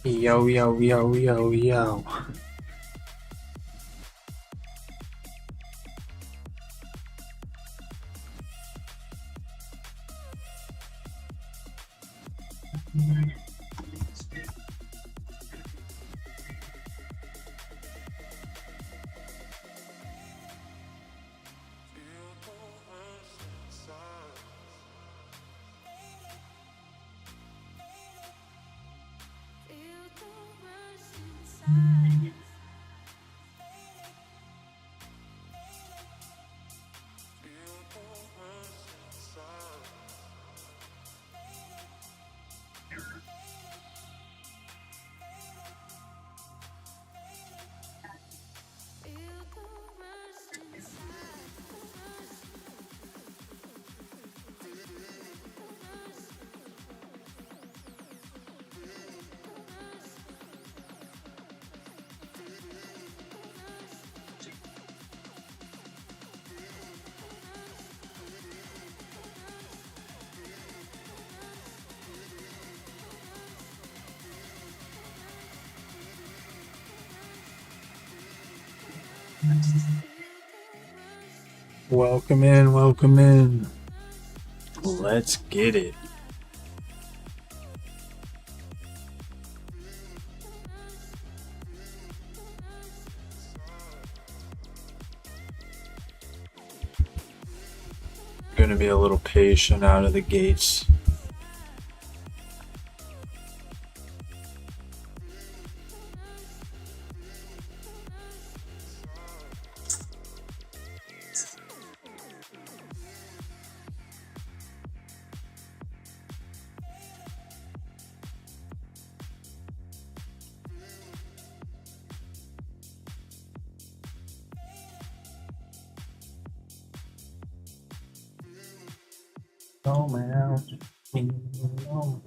Yo, yo, yo, yo, yo. Welcome in, welcome in. Let's get it. Gonna be a little patient out of the gates. No mountain, no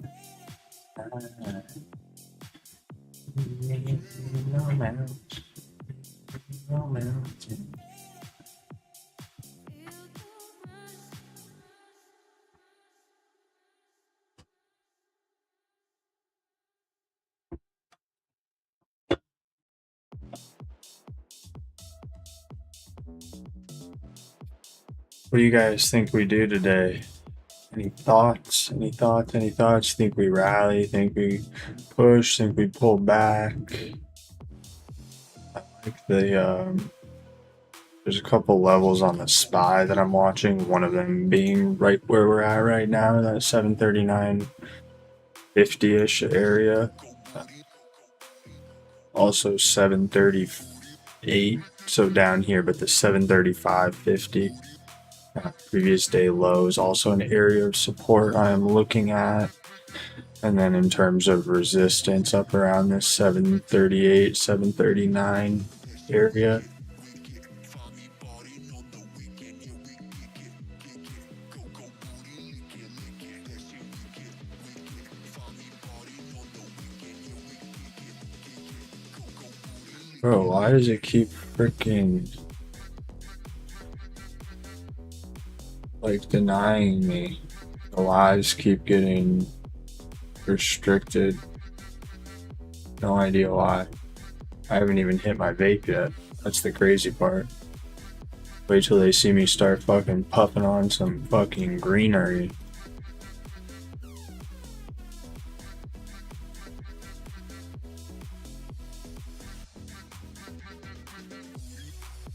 mountain, no mountain. What do you guys think we do today? Any thoughts? Any thoughts? Any thoughts? Think we rally? Think we push? Think we pull back? I like there's a couple levels on the SPY that I'm watching. One of them being right where we're at right now, that 739.50-ish area. Also 738, so down here, but the 735.50. Previous day low is also an area of support I am looking at. And then in terms of resistance, up around this 738, 739 area. Bro, why does it keep freaking like denying me? The lives keep getting restricted. No idea why. I haven't even hit my vape yet. That's the crazy part. Wait till they see me start fucking puffing on some fucking greenery.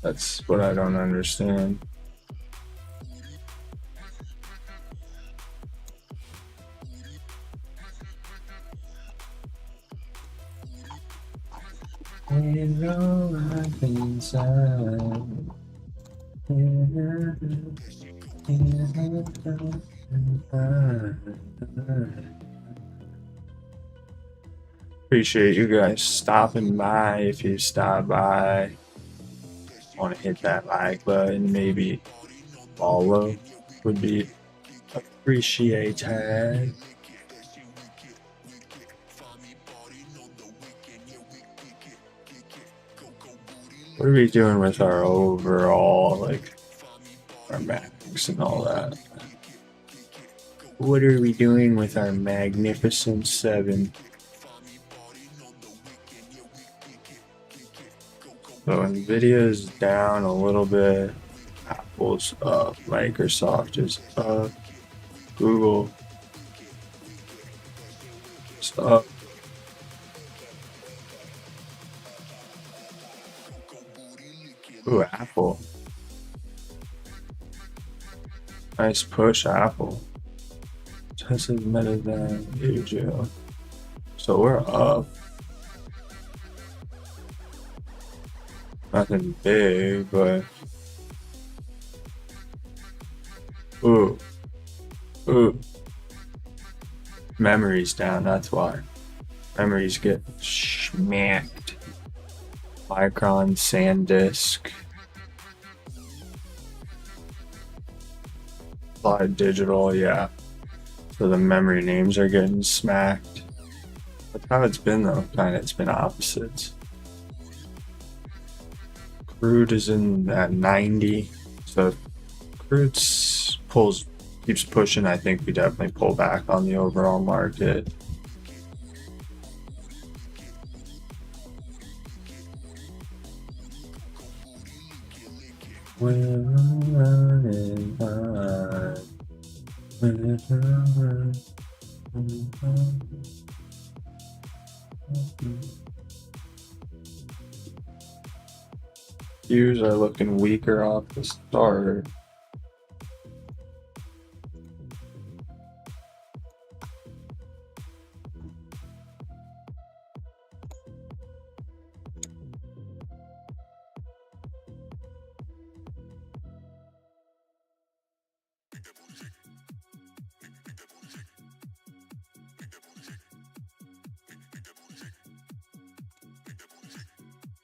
That's what I don't understand. You know I've inside. Appreciate you guys stopping by. If you stop by, want to hit that like button, maybe follow would be appreciated. What are we doing with our overall, like, our snacks and all that. What are we doing with our magnificent 7? So Nvidia's down a little bit, Apple's up, Microsoft is up, Google is up. Ooh, Apple. Nice push, Apple. Tesla better than Asia. So we're up. Nothing big, but ooh. Memory's down, that's why. Memories get smacked. Micron, SanDisk. Applied Digital, yeah. So the memory names are getting smacked. That's how it's been though, kinda. It's been opposites. Crude is in at 90. So if crude keeps pushing, I think we definitely pull back on the overall market. We're running hard. Views are looking weaker off the start.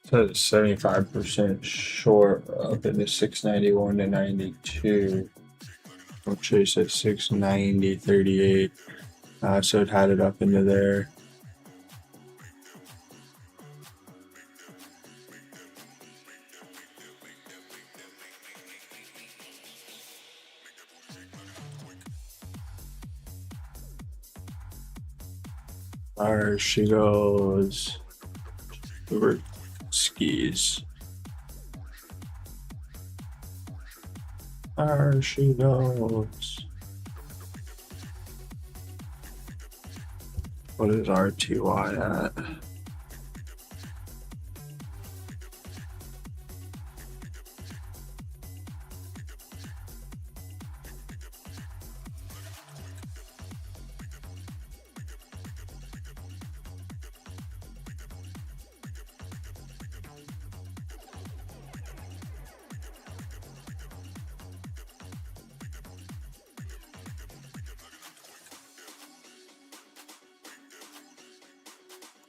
So 75% short up in the 691 to 92. We'll chase at 690.38. So it had it up into there. There she goes. Over skis. There she goes. What is RTY at?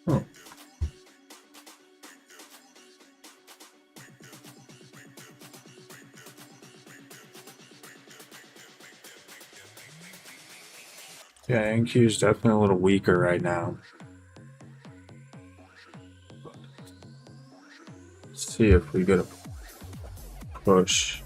Oh. Yeah, NQ is definitely a little weaker right now. Let's see if we get a push.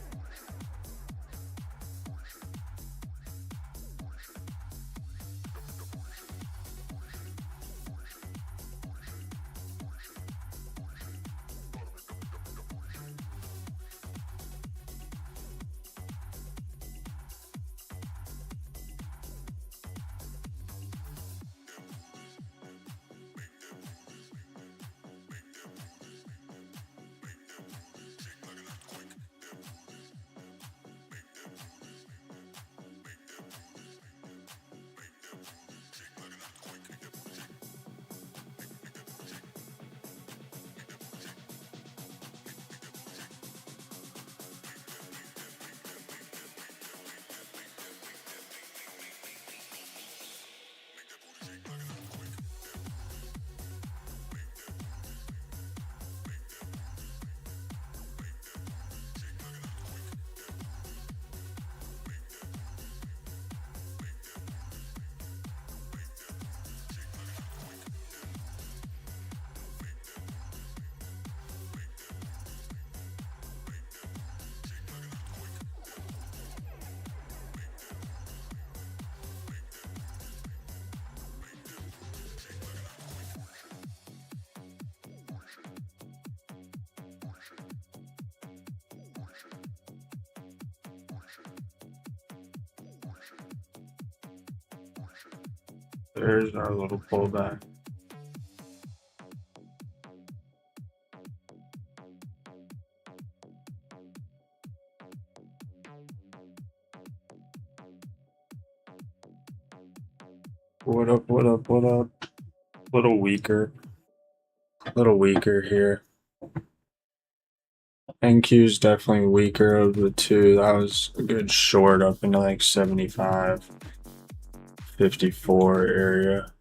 There's our little pullback. What up, what up, what up? Little weaker here. NQ's definitely weaker of the two. That was a good short up into like 75, 54 area.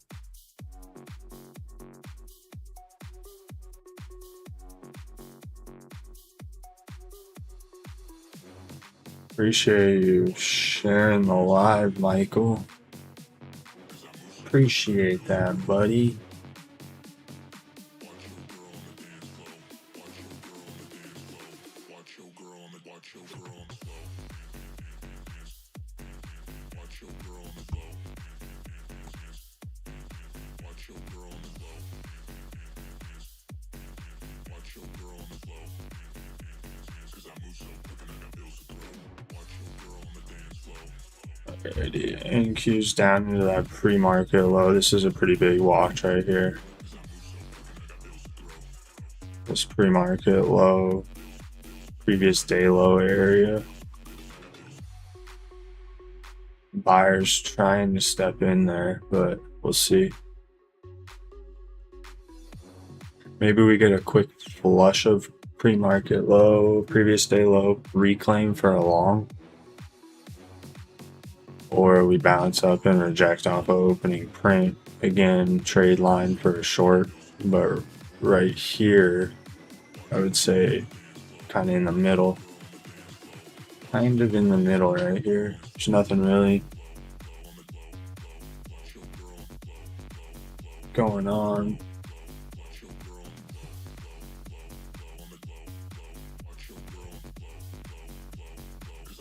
Appreciate you sharing the live, Michael. Appreciate that, buddy. Alrighty, NQ's down into that pre-market low. This is a pretty big watch right here. This pre-market low, previous day low area. Buyers trying to step in there, but we'll see. Maybe we get a quick flush of pre-market low, previous day low, reclaim for a long. Or we bounce up and reject off of opening print. Again, trade line for a short, but right here, I would say kind of in the middle. Kind of in the middle right here. There's nothing really going on.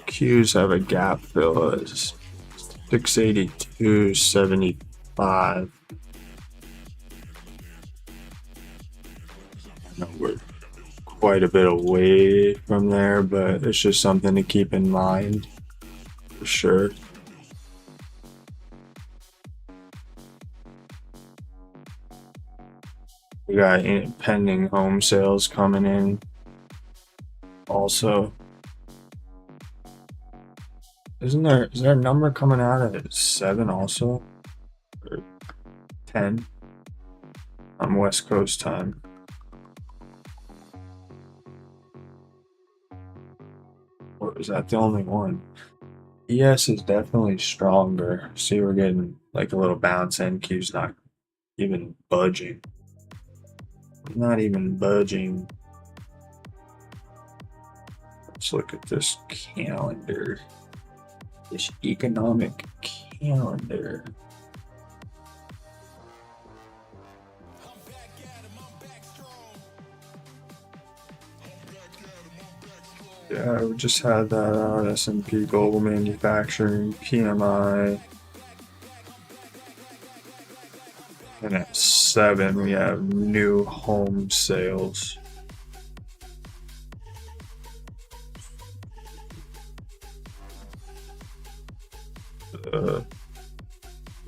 Qs have a gap fill as 682.75. I know we're quite a bit away from there, but it's just something to keep in mind for sure. We got pending home sales coming in also. Is there a number coming out at 7 also? Or 10 on West Coast time? Or is that the only one? ES is definitely stronger. See, we're getting like a little bounce. NQ's not even budging. Not even budging. Let's look at this calendar. This economic calendar. Yeah, we just had that on S&P Global Manufacturing PMI. And at 7, we have new home sales.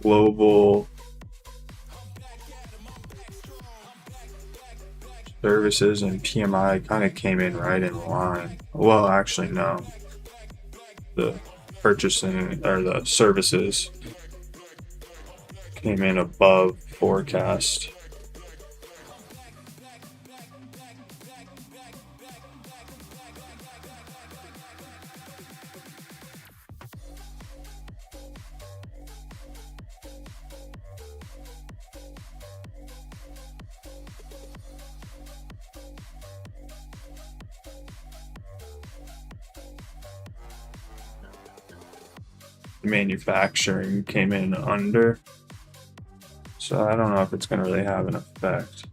Global services and PMI kind of came in right in line. Well, actually, no. The purchasing or the services came in above forecast. Manufacturing came in under, so I don't know if it's going to really have an effect.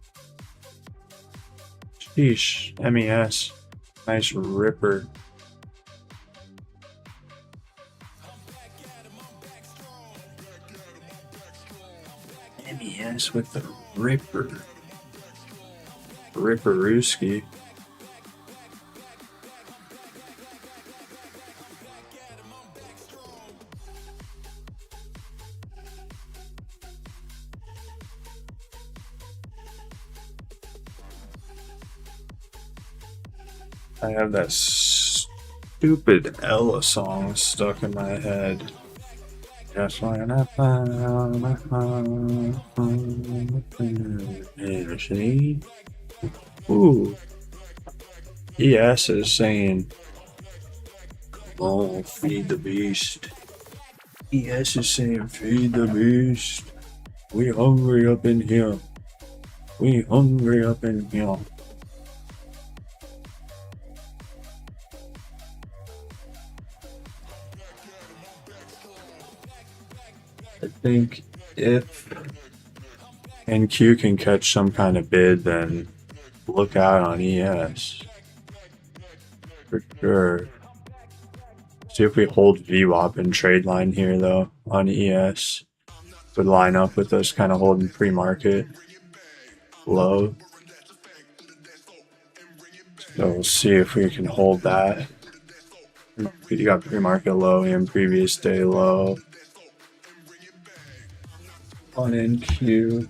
Sheesh, MES, nice ripper. MES with the ripper. Ripperooski. I have that stupid Ella song stuck in my head. Just when I found my energy. Ooh, ES is saying, "Come on, feed the beast." ES is saying, "Feed the beast. We hungry up in here. We hungry up in here." I think if NQ can catch some kind of bid, then look out on ES. For sure. See if we hold VWAP and trade line here though on ES. Would line up with us kind of holding pre-market low. So we'll see if we can hold that. We got pre-market low and previous day low on NQ.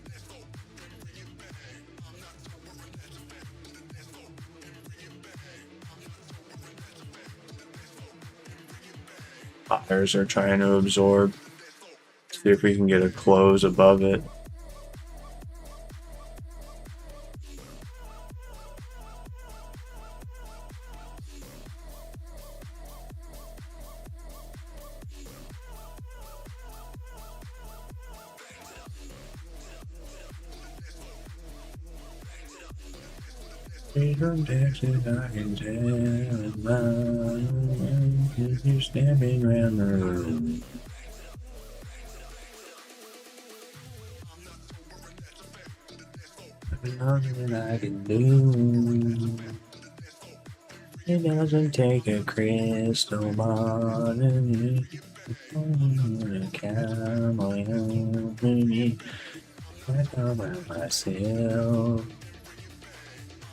Buyers are trying to absorb. See if we can get a close above it. From Texas, I can tell mine, if you're standing around the room. There's nothing I can do. It doesn't take a crystal ball to me. A cowboy help me. I come by myself.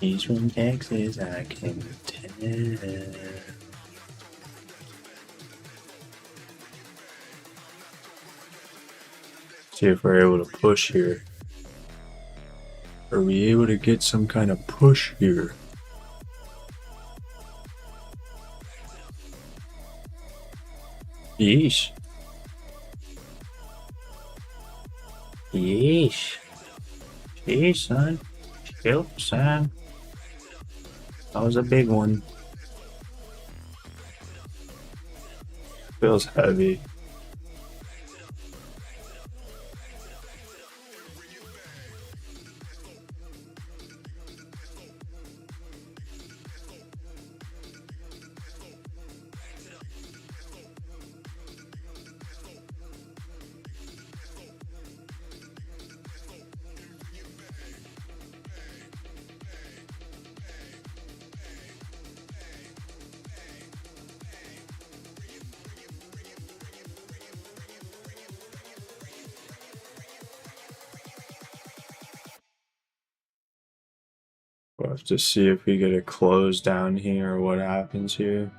He's from Texas, I can tell. See if we're able to push here. Are we able to get some kind of push here? Yeesh. Yeesh. Jeez, son. Chill, son. That was a big one. Feels heavy. We'll have to see if we get a close down here or what happens here.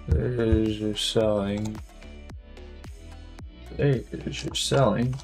There's your selling. There's your selling.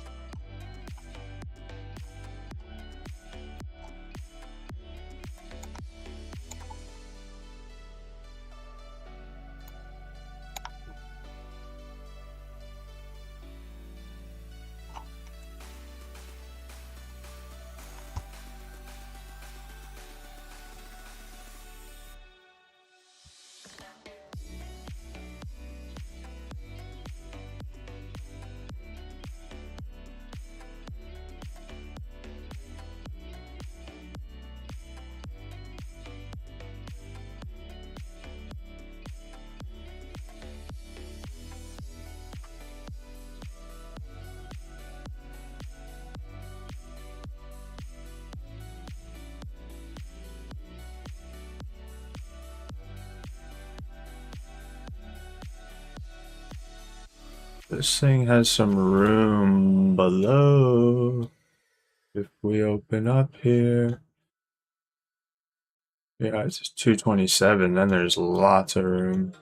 This thing has some room below. If we open up here. Yeah, it's 227, then there's lots of room.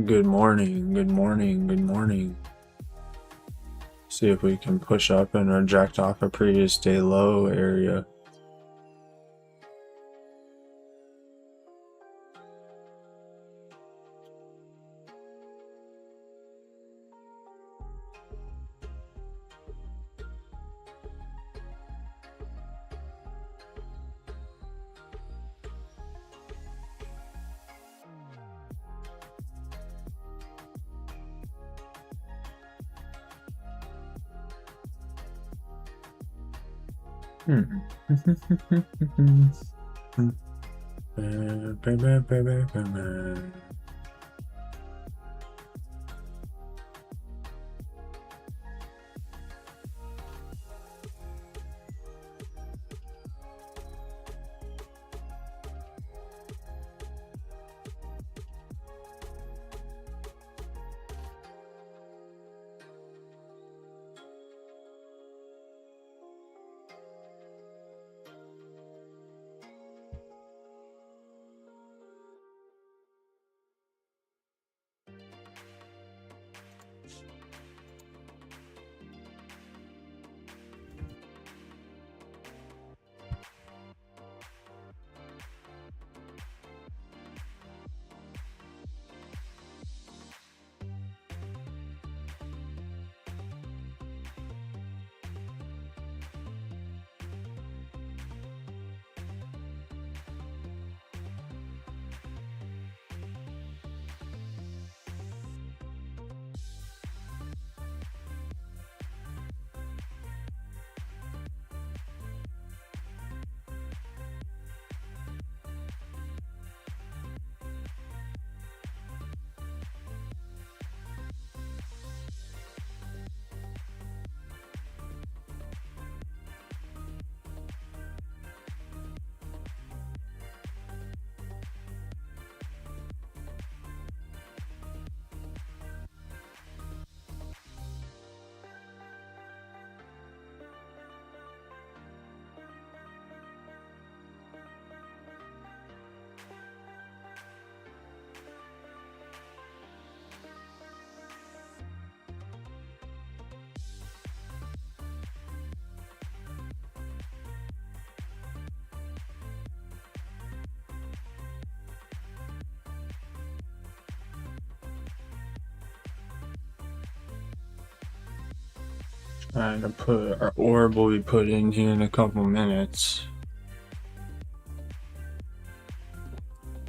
Good morning, good morning, good morning. See if we can push up and reject off a previous day low area. Trying to put our orb will be put in here in a couple minutes.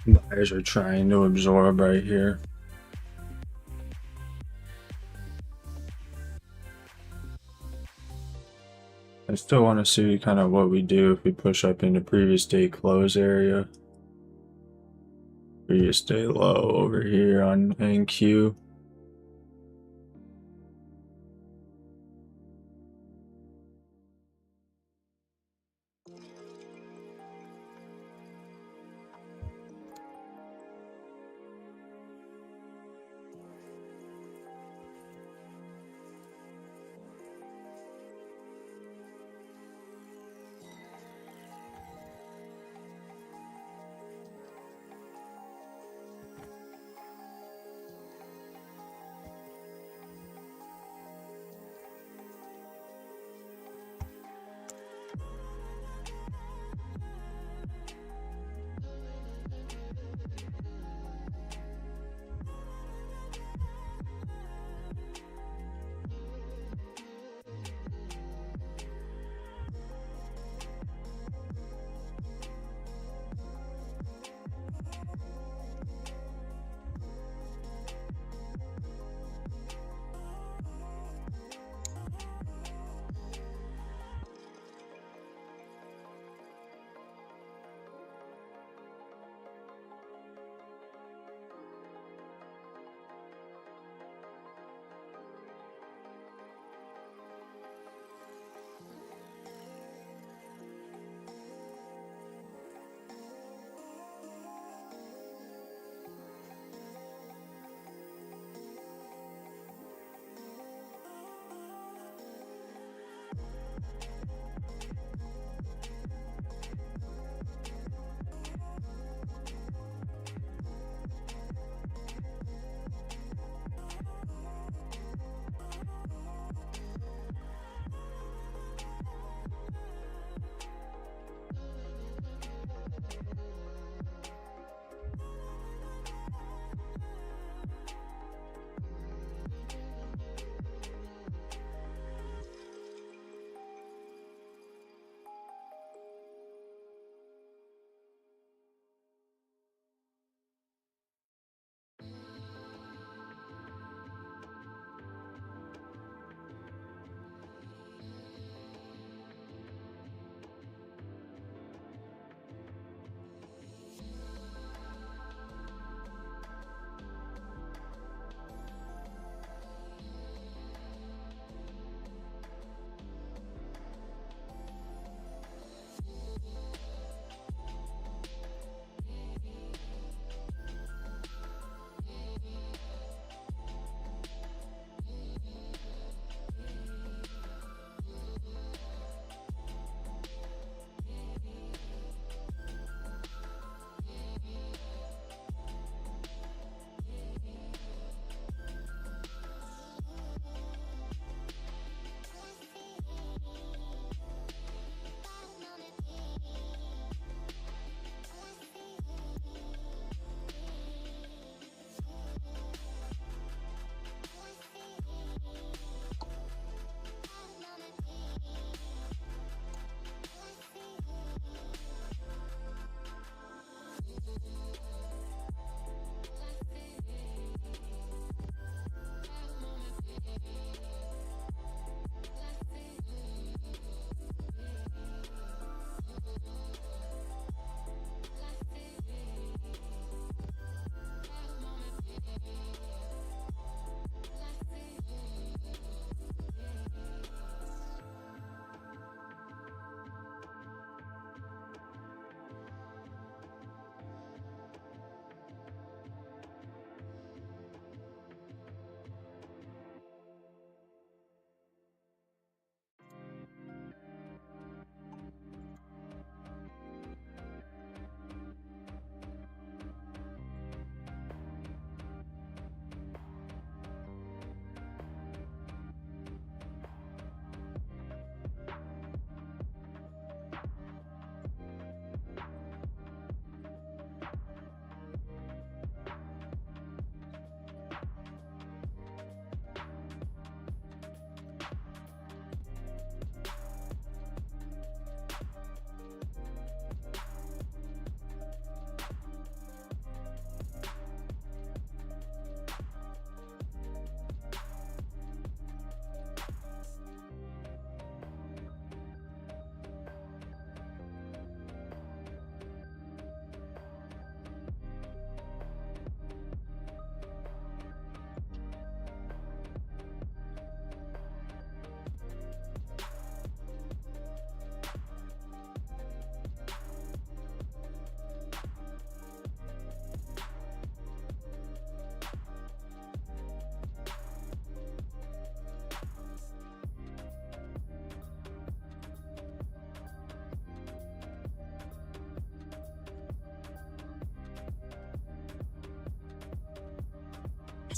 Buyers are trying to absorb right here. I still want to see kind of what we do if we push up into previous day close area. Previous day low over here on NQ.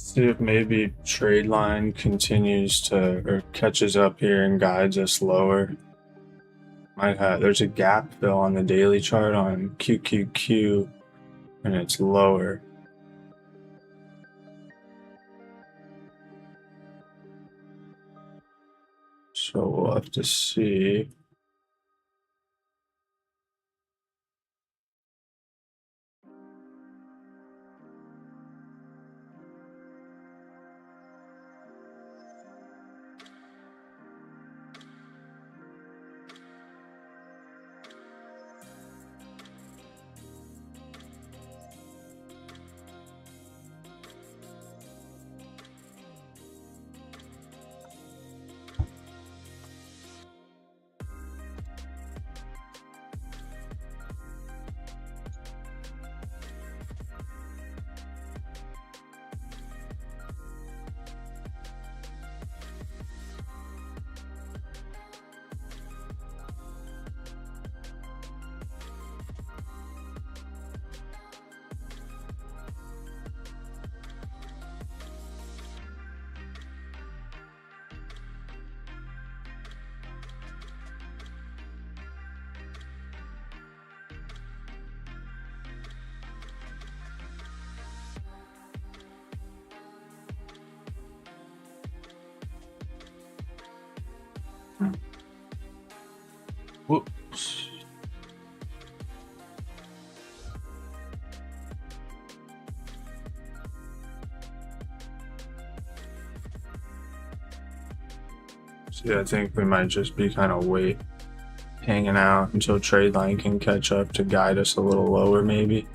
See if maybe trade line continues to or catches up here and guides us lower. Might have there's a gap fill on the daily chart on QQQ and it's lower. So we'll have to see. Whoops. See, I think we might just be kind of hanging out until trade line can catch up to guide us a little lower, maybe.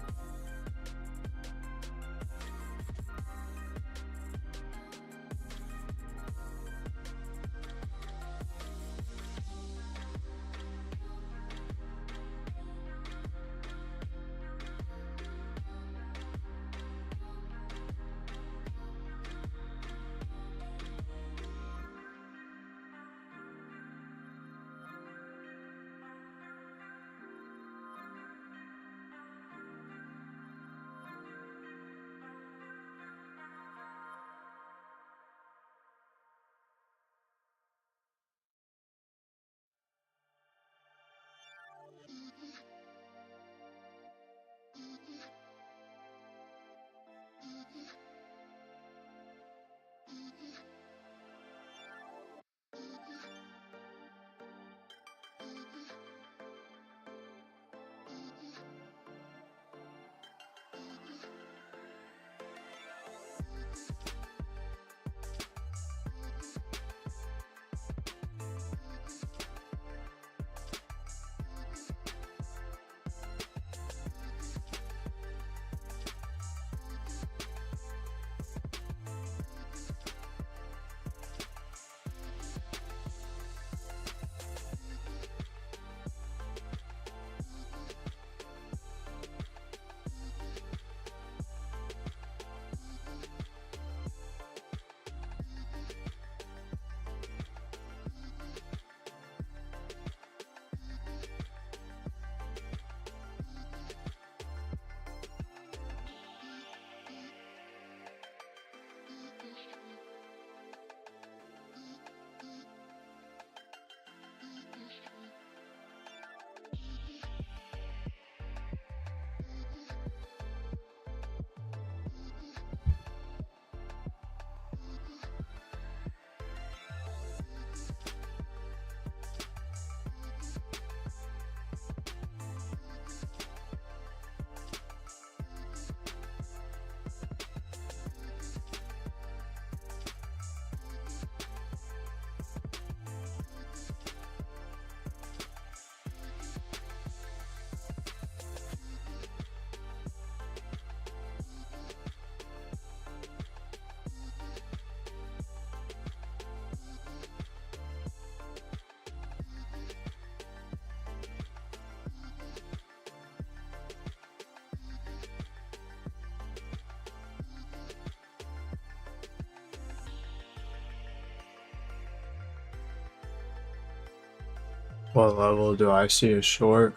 What level do I see a short?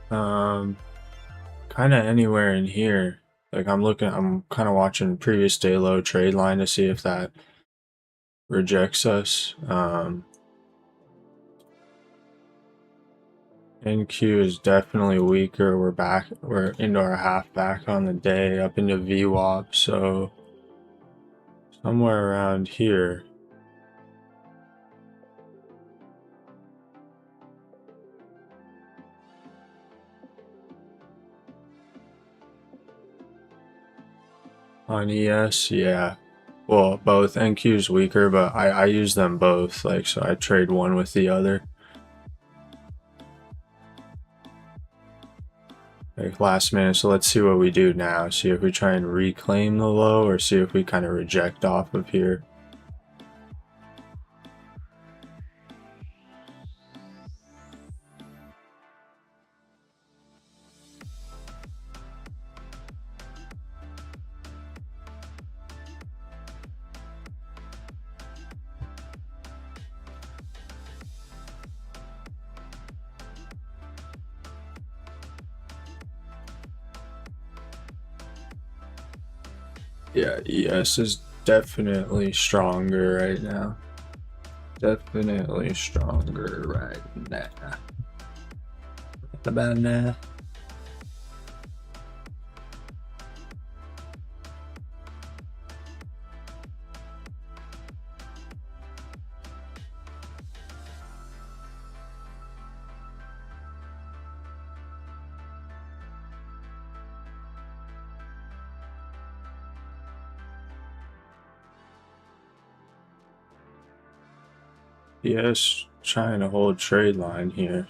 Kind of anywhere in here. Like I'm kind of watching previous day low trade line to see if that rejects us. NQ is definitely weaker. We're into our half back on the day, up into VWAP, so somewhere around here. On ES, yeah. Well, both. NQ is weaker, but I use them both, like, so I trade one with the other. Like last minute, so let's see what we do now. See if we try and reclaim the low or see if we kind of reject off of here. Yeah, ES is definitely stronger right now. Definitely stronger right now. What about now? ES trying to hold trade line here.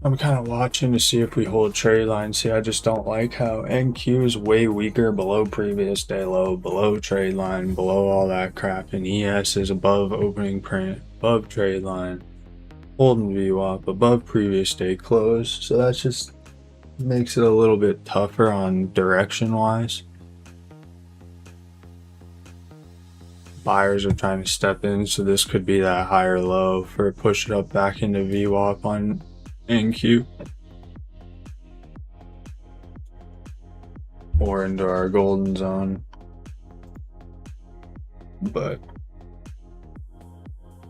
I'm kind of watching to see if we hold trade line. See, I just don't like how NQ is way weaker, below previous day low, below trade line, below all that crap, and ES is above opening print, above trade line, holding VWAP, above previous day close. So that just makes it a little bit tougher on direction wise. Buyers are trying to step in, so this could be that higher low for push it up back into VWAP on NQ or into our golden zone. But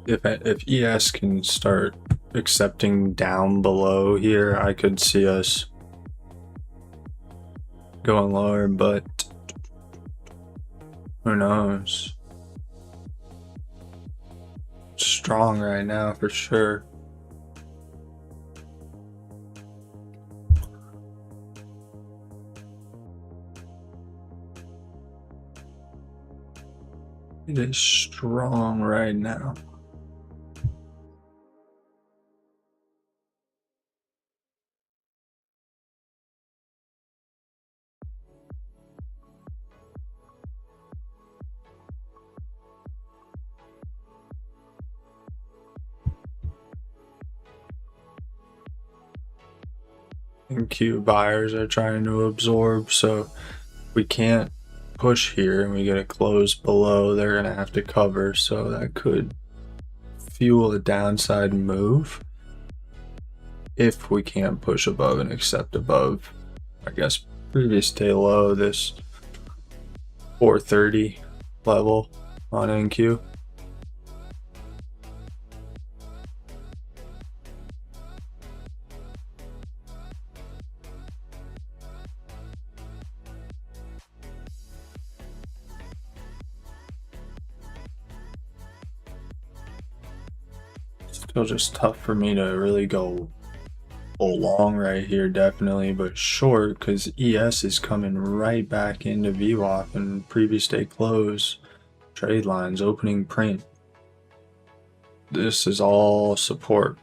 if ES can start accepting down below here, I could see us going lower, but who knows? Strong right now for sure. It is strong right now. NQ buyers are trying to absorb, so we can't push here and we get a close below, they're gonna have to cover, so that could fuel a downside move if we can't push above and accept above, I guess, previous day low, this 430 level on NQ. Still just tough for me to really go long right here, definitely, but short because ES is coming right back into VWAP and previous day close, trade lines, opening print. This is all support.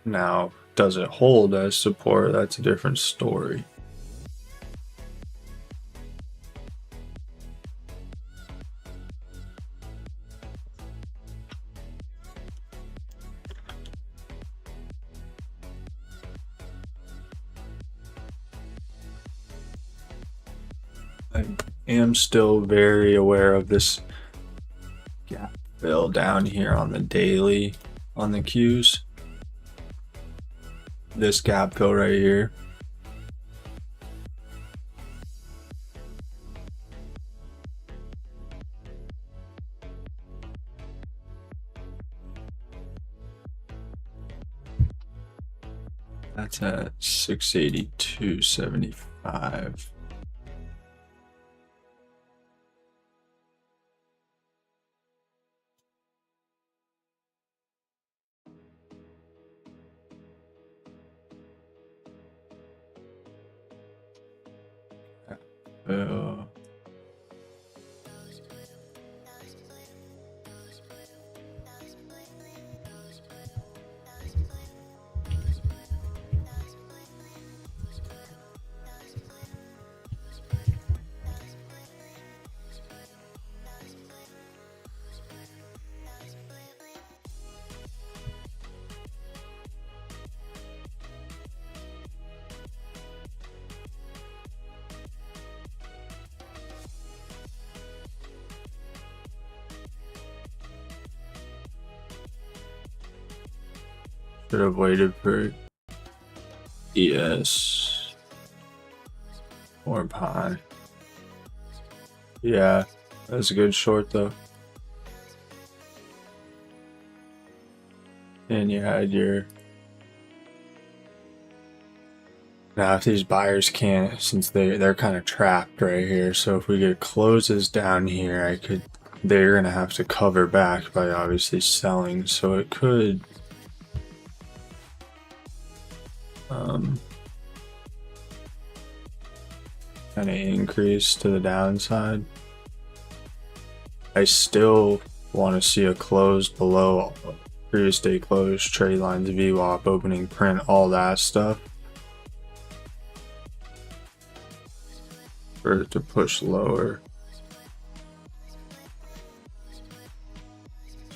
Now, does it hold as support? That's a different story. I am still very aware of this gap fill down here on the daily on the Qs. This gap fill right here. That's at 682.75. Should have waited for ES or Pi. Yeah, that's a good short though. And you had your. Now if these buyers can't, since they're kind of trapped right here, so if we get closes down here, they're gonna have to cover back by obviously selling, so it could kind of increase to the downside. I still want to see a close below previous day close, trade lines, VWAP, opening print, all that stuff. For it to push lower.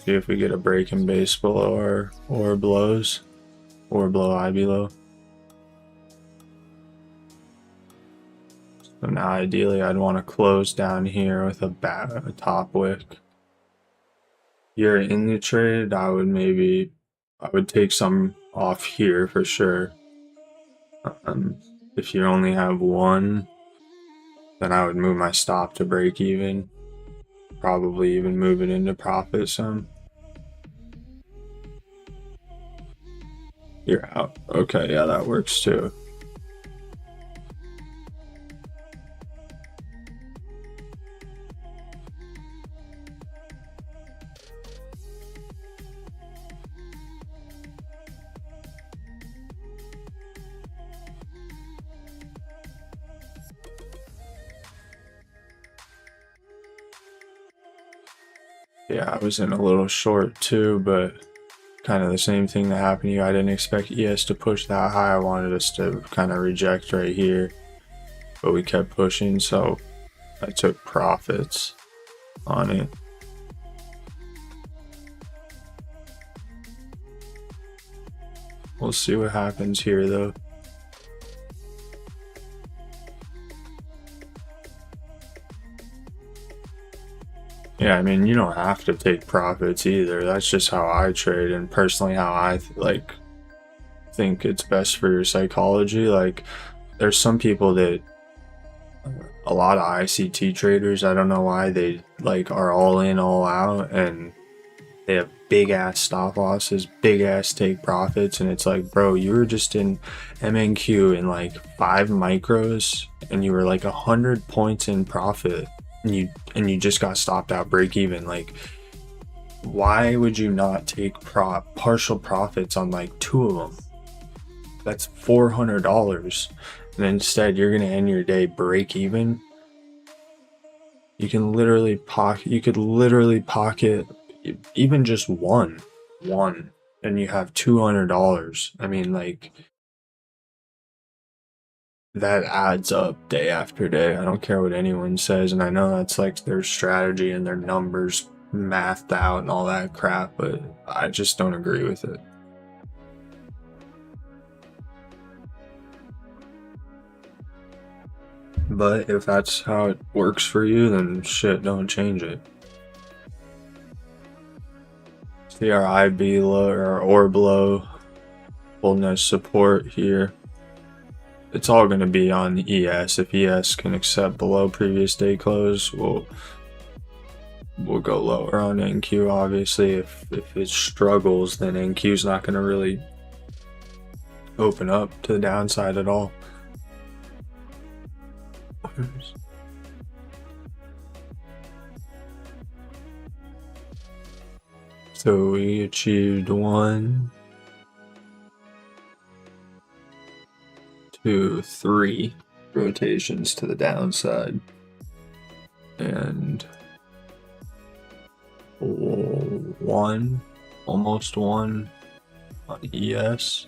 See if we get a break in base below our ORB lows, or below IB low. So now ideally I'd want to close down here with a top wick. You're in the trade, I would take some off here for sure. If you only have one, then I would move my stop to break even. Probably even move it into profit some. You're out. Okay, yeah, that works too. Yeah, I was in a little short too, but kind of the same thing that happened to you. I didn't expect ES to push that high. I wanted us to kind of reject right here, but we kept pushing, so I took profits on it. We'll see what happens here though. Yeah, I mean, you don't have to take profits either. That's just how I trade, and personally how I think it's best for your psychology. Like, there's some people that, a lot of ICT traders, I don't know why they are all in, all out, and they have big ass stop losses, big ass take profits, and it's like, bro, you were just in MNQ in 5 micros, and you were 100 points in profit, and you just got stopped out break even. Why would you not take partial profits on 2 of them? That's $400, and instead you're gonna end your day break even. You could literally pocket even just one, and you have $200. I mean, that adds up day after day. I don't care what anyone says, and I know that's their strategy and their numbers mathed out and all that crap, but I just don't agree with it. But if that's how it works for you, then shit, don't change it. See our IB low, or our ORB low, holding as support here. It's all going to be on ES. If ES can accept below previous day close, we'll go lower on NQ. Obviously, if it struggles, then NQ's not going to really open up to the downside at all. So we achieved 1, 2, 3 rotations to the downside, and 1, almost 1 on ES.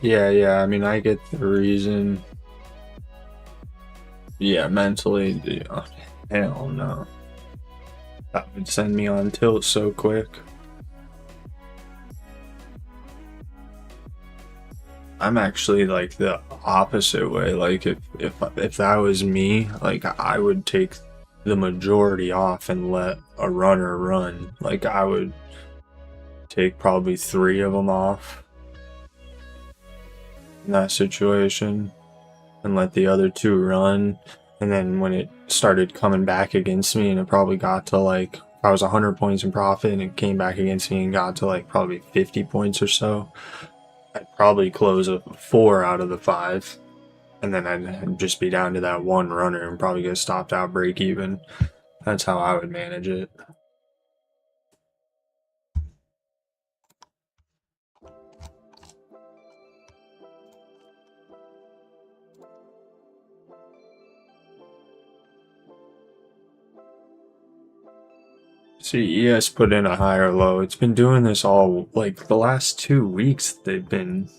Yeah, I mean, I get the reason. Yeah, mentally, hell no. That would send me on tilt so quick. I'm actually the opposite way. If that was me, I would take the majority off and let a runner run. I would take probably 3 of them off in that situation and let the other 2 run. And then when it started coming back against me, and it probably got to if I was 100 points in profit and it came back against me and got to probably 50 points or so, I'd probably close a 4 out of the 5, and then I'd just be down to that 1 runner and probably get stopped out break even. That's how I would manage it. See, ES put in a higher low. It's been doing this all, like, the last 2 weeks. They've been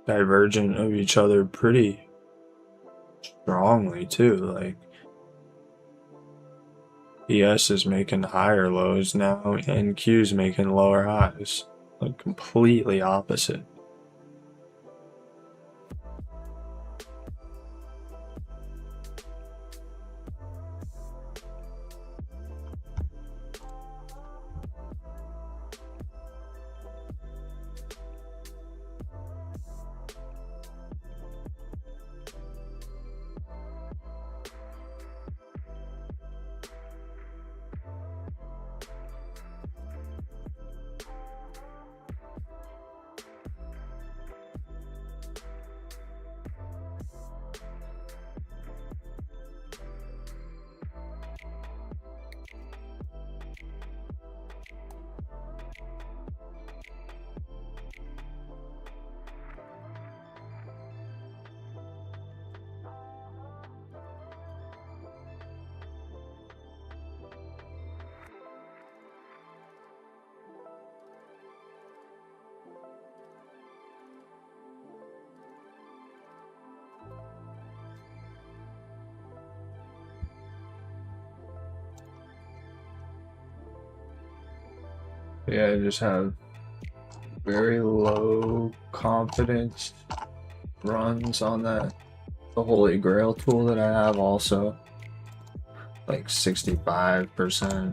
divergent of each other pretty strongly, too. Like, ES is making higher lows now, and Q's making lower highs. Like, completely opposite. Yeah, I just have very low confidence runs on that. The Holy Grail tool that I have also, like 65%,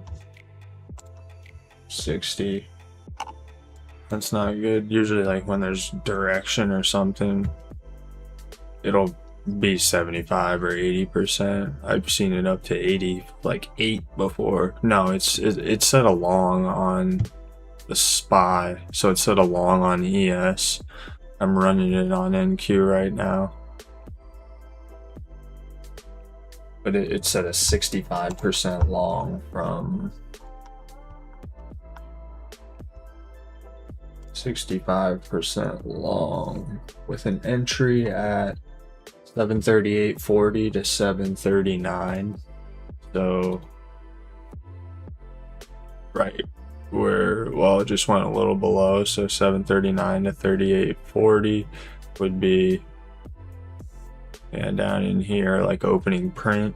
60. That's not good. Usually, like when there's direction or something, it'll be 75 or 80%. I've seen it up to 80, like 8 before. No, it's set along on the SPY, so it's set along on ES. I'm running it on NQ right now, but it's set a 65% long from 65% long with an entry at 738.40 to 739. So right well, it just went a little below, so 739 to 38.40 would be, and down in here, like opening print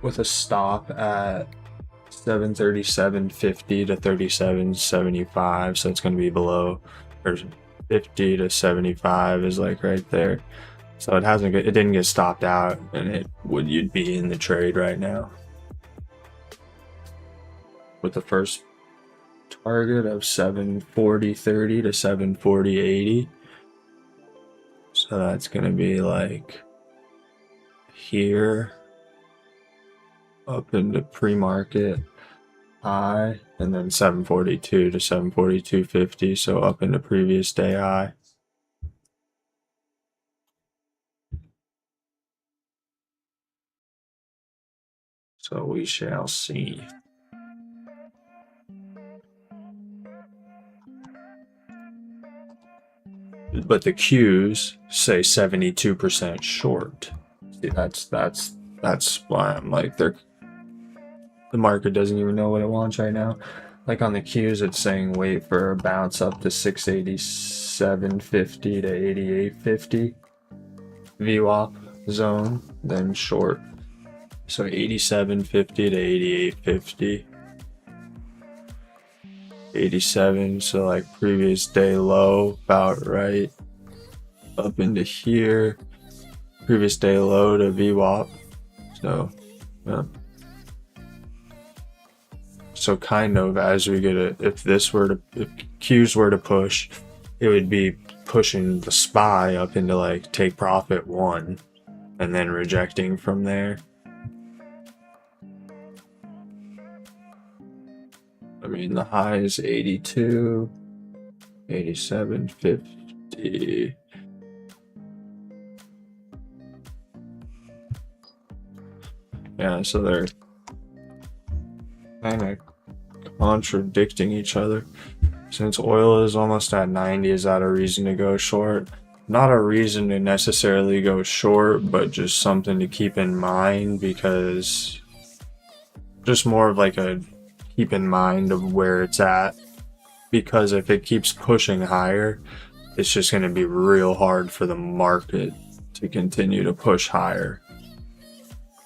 with a stop at 737.50 to 37.75, so it's going to be below, or 50 to 75 is like right there. So it didn't get stopped out, and you'd be in the trade right now with the first target of 740.30 to 740.80. So that's gonna be like here up into pre-market high, and then 742 to 742.50, so up into previous day high. So we shall see. But the Qs say 72% short. See, that's why I'm like, the market doesn't even know what it wants right now. Like on the Qs, it's saying wait for a bounce up to 687.50 to 88.50 VWAP zone, then short. So 87.50 to 88.50. 87, so like previous day low, about right up into here, previous day low to VWAP. So yeah. So kind of as we get if Qs were to push, it would be pushing the SPY up into like take profit 1 and then rejecting from there. I mean, the high is 82, 87.50. Yeah, so they're kind of contradicting each other. Since oil is almost at 90, is that a reason to go short? Not a reason to necessarily go short, but just something to keep in mind, because just more of like a keep in mind of where it's at, because if it keeps pushing higher, it's just going to be real hard for the market to continue to push higher,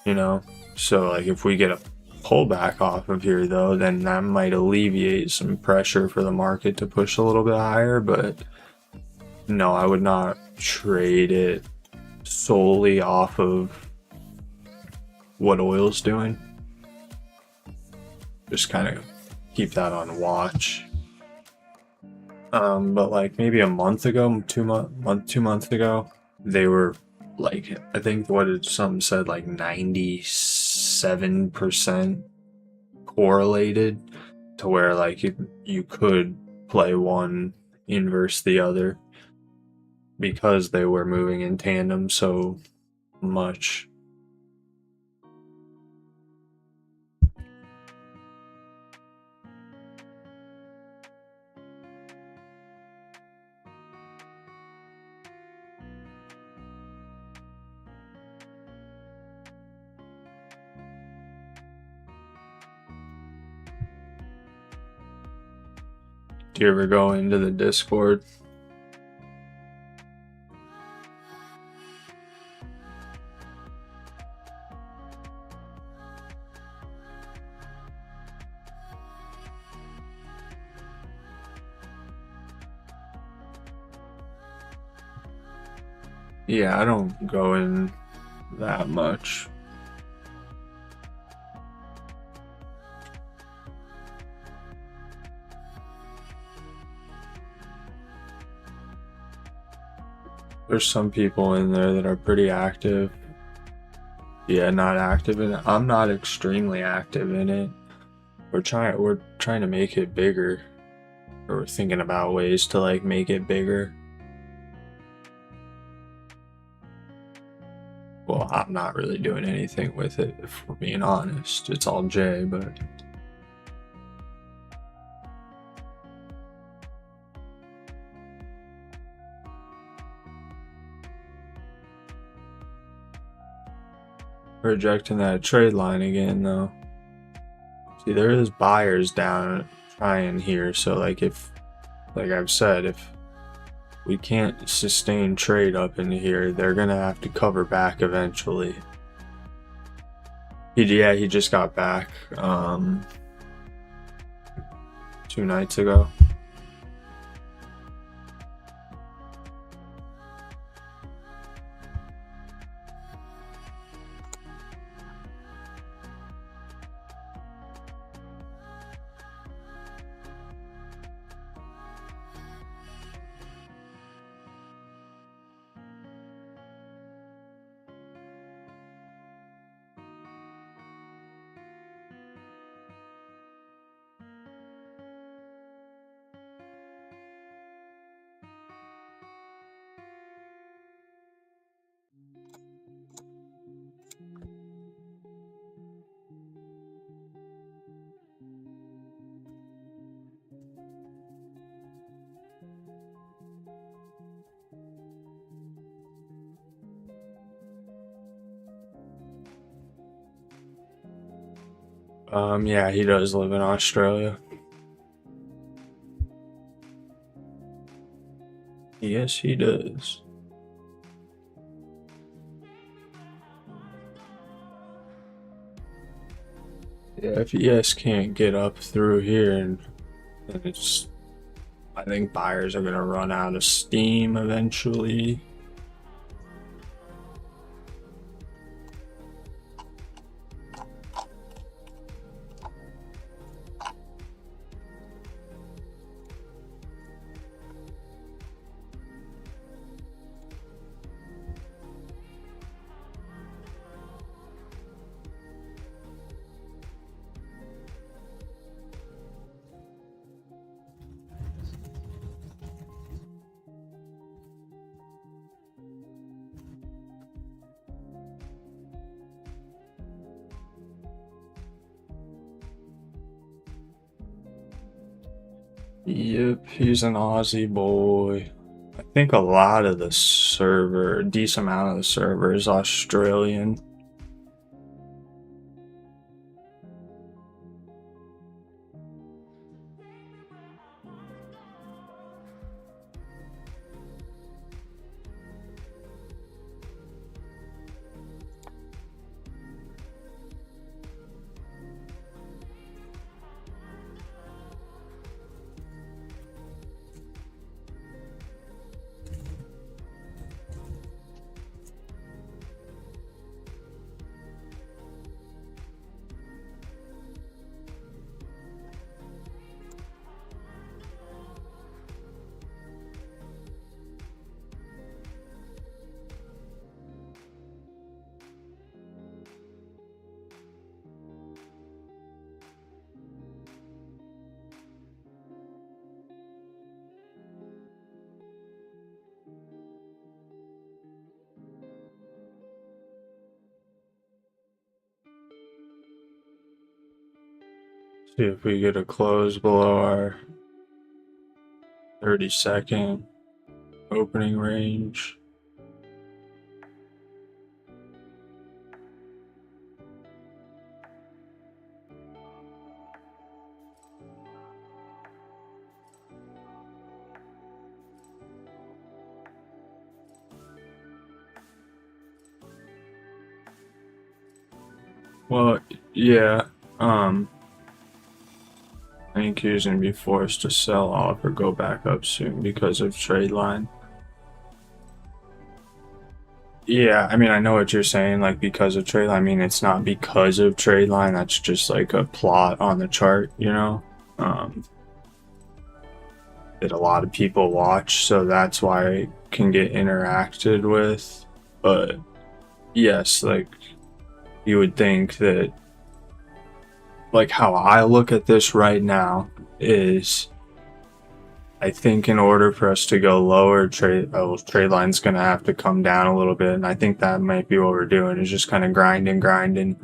you know? So like if we get a pullback off of here though, then that might alleviate some pressure for the market to push a little bit higher, but no, I would not trade it solely off of what oil's doing. Just kind of keep that on watch. But like maybe a month ago, 2 months ago, they were like, I think what did some said, like 97% correlated to where like you could play one inverse the other because they were moving in tandem so much. Do you ever go into the Discord? Yeah, I don't go in that much. There's some people in there that are pretty active. Yeah, not active in it. I'm not extremely active in it. We're trying to make it bigger. Or we're thinking about ways to like make it bigger. Well, I'm not really doing anything with it, if we're being honest. It's all Jay, but rejecting that trade line again though. See, there is buyers down trying here, so like if, like I've said, if we can't sustain trade up into here, they're gonna have to cover back eventually. He just got back 2 nights ago. Yeah, he does live in Australia. Yes, he does. Yeah, if ES can't get up through here, and then it's, I think buyers are gonna run out of steam eventually. Yep, he's an Aussie boy. I think a lot of the server, a decent amount of the server is Australian. See if we get a close below our 30-second opening range. Well, yeah, I think he's going to be forced to sell off or go back up soon because of trade line. Yeah, I mean, I know what you're saying, like because of trade line. I mean, it's not because of trade line, that's just like a plot on the chart, you know, that a lot of people watch, so that's why it can get interacted with. But yes, like you would think that, like how I look at this right now is I think in order for us to go lower, trade line's going to have to come down a little bit, and I think that might be what we're doing is just kind of grinding.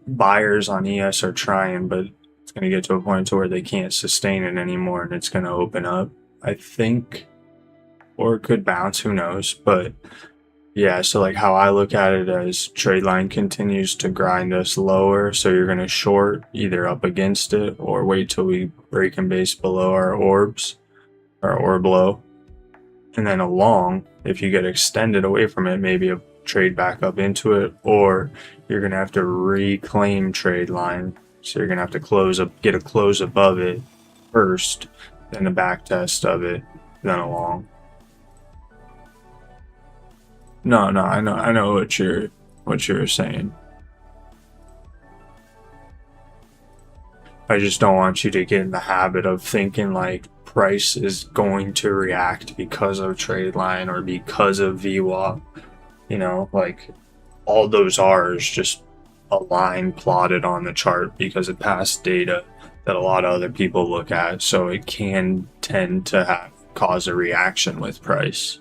Buyers on ES are trying, but it's going to get to a point to where they can't sustain it anymore, and it's going to open up, I think, or it could bounce. Who knows? But yeah, so like how I look at it as trade line continues to grind us lower, so you're going to short either up against it or wait till we break and base below our orbs or below, and then along, if you get extended away from it, maybe a trade back up into it, or you're gonna have to reclaim trade line, so you're gonna have to get a close above it first, then a back test of it, then along. No, I know what you're saying. I just don't want you to get in the habit of thinking like price is going to react because of trade line or because of VWAP. You know, like all those are is just a line plotted on the chart because of past data that a lot of other people look at. So it can tend to cause a reaction with price.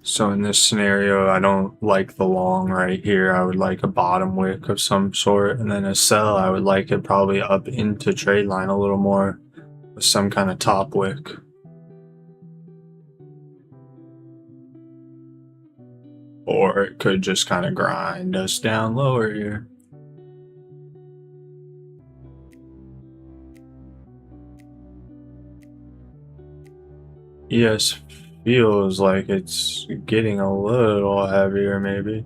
So in this scenario, I don't like the long right here. I would like a bottom wick of some sort, and then a sell, I would like it probably up into trade line a little more with some kind of top wick. Or it could just kind of grind us down lower here. ES feels like it's getting a little heavier, maybe.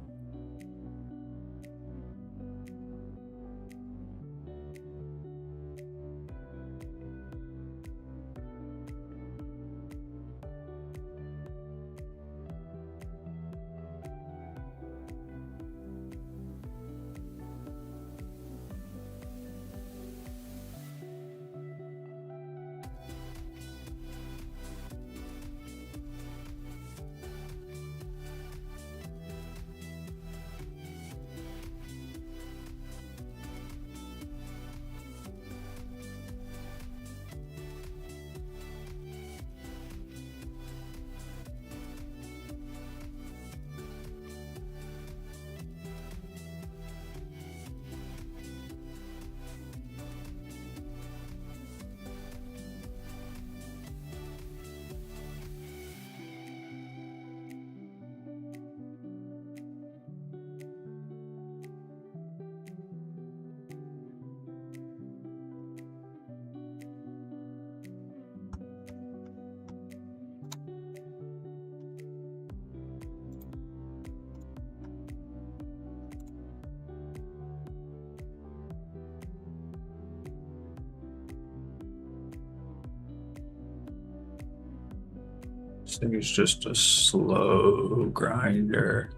This thing is just a slow grinder.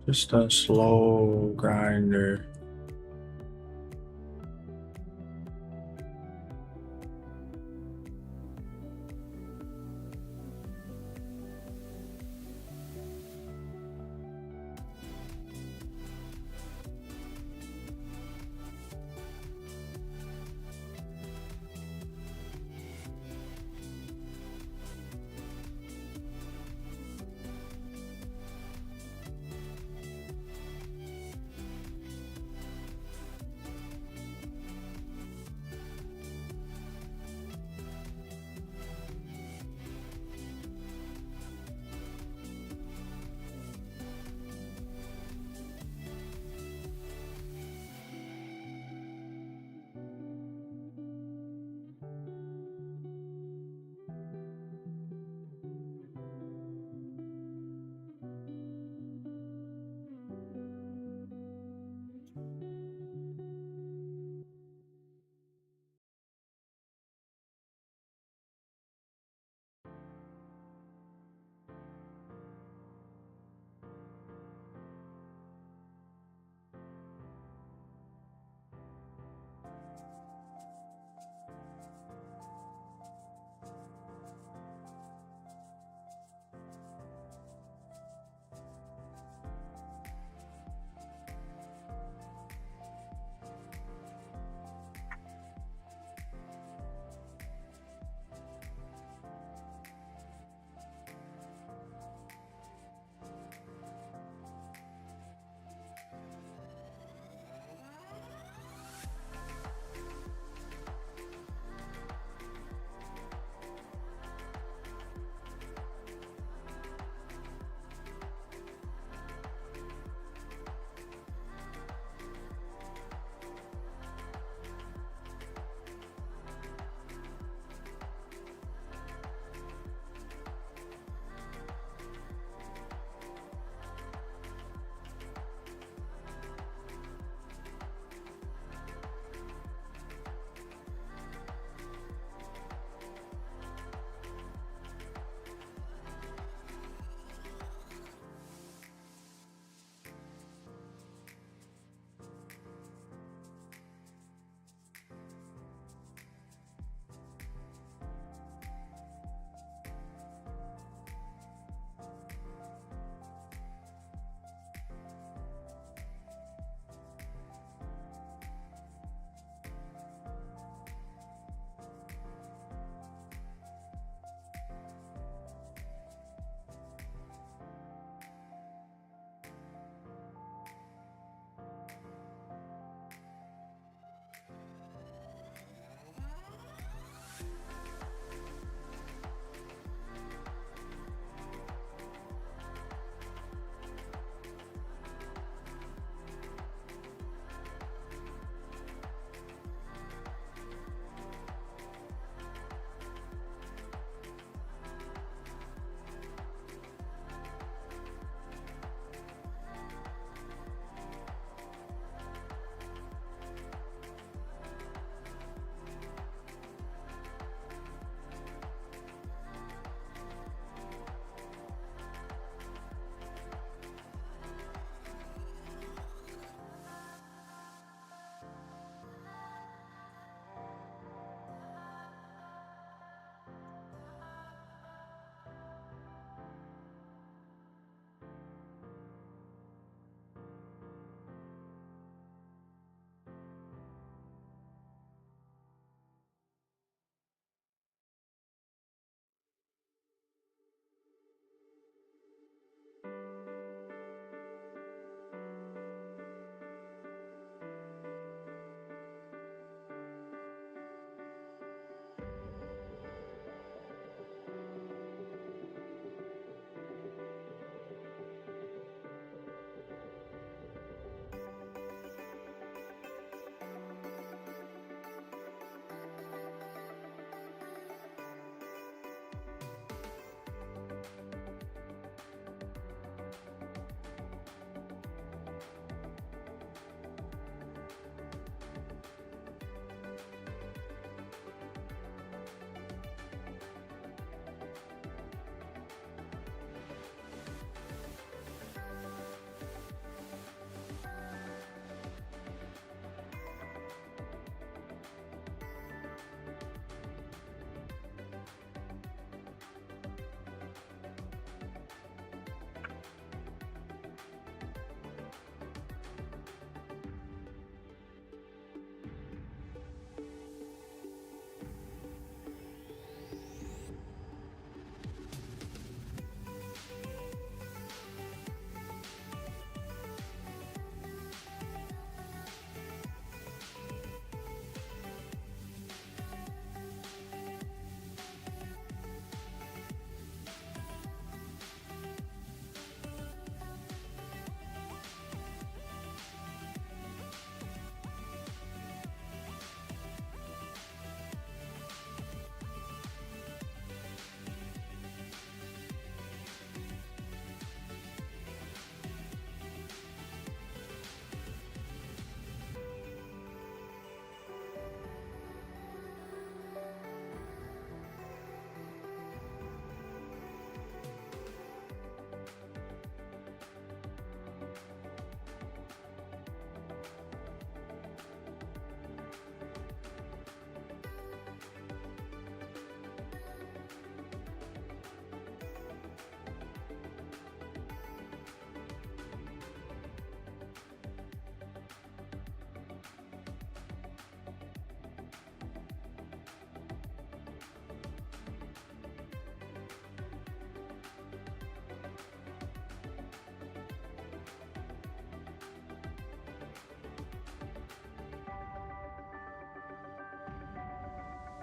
Just a slow grinder.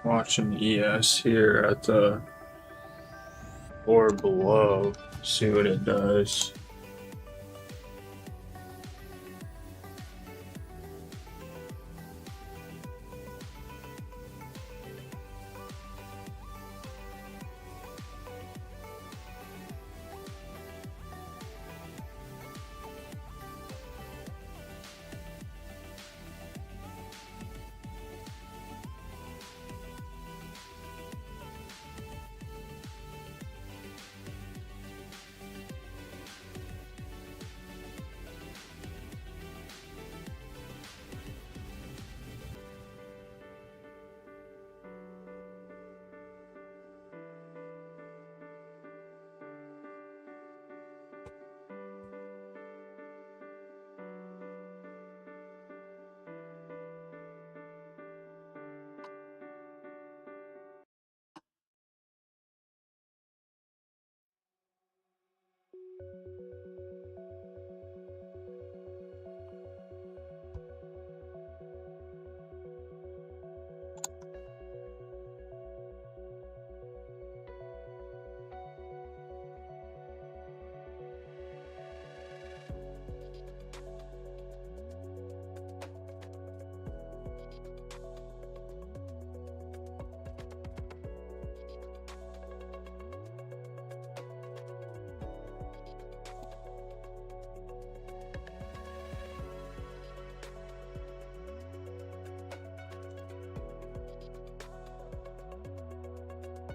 Watching ES here at the or below, see what it does.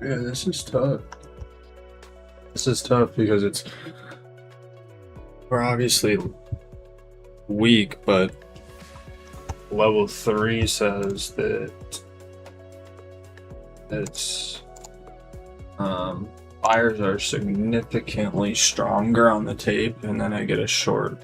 Yeah, this is tough. This is tough because we're obviously weak, but level 3 says that it's buyers are significantly stronger on the tape, and then I get a short.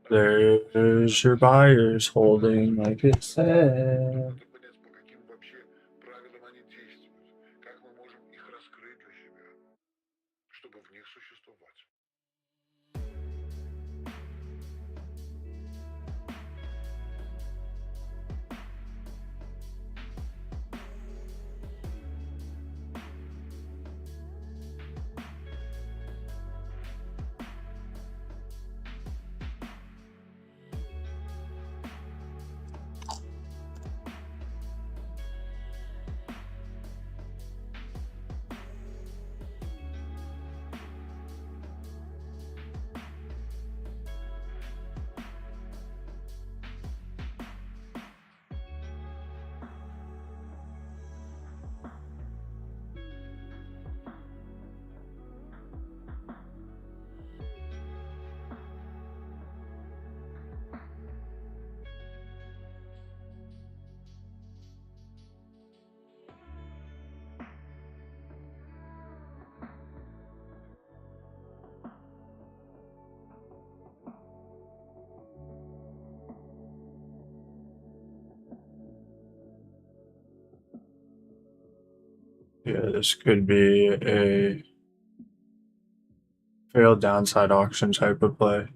There's your buyers holding like it said. Yeah, this could be a failed downside auction type of play.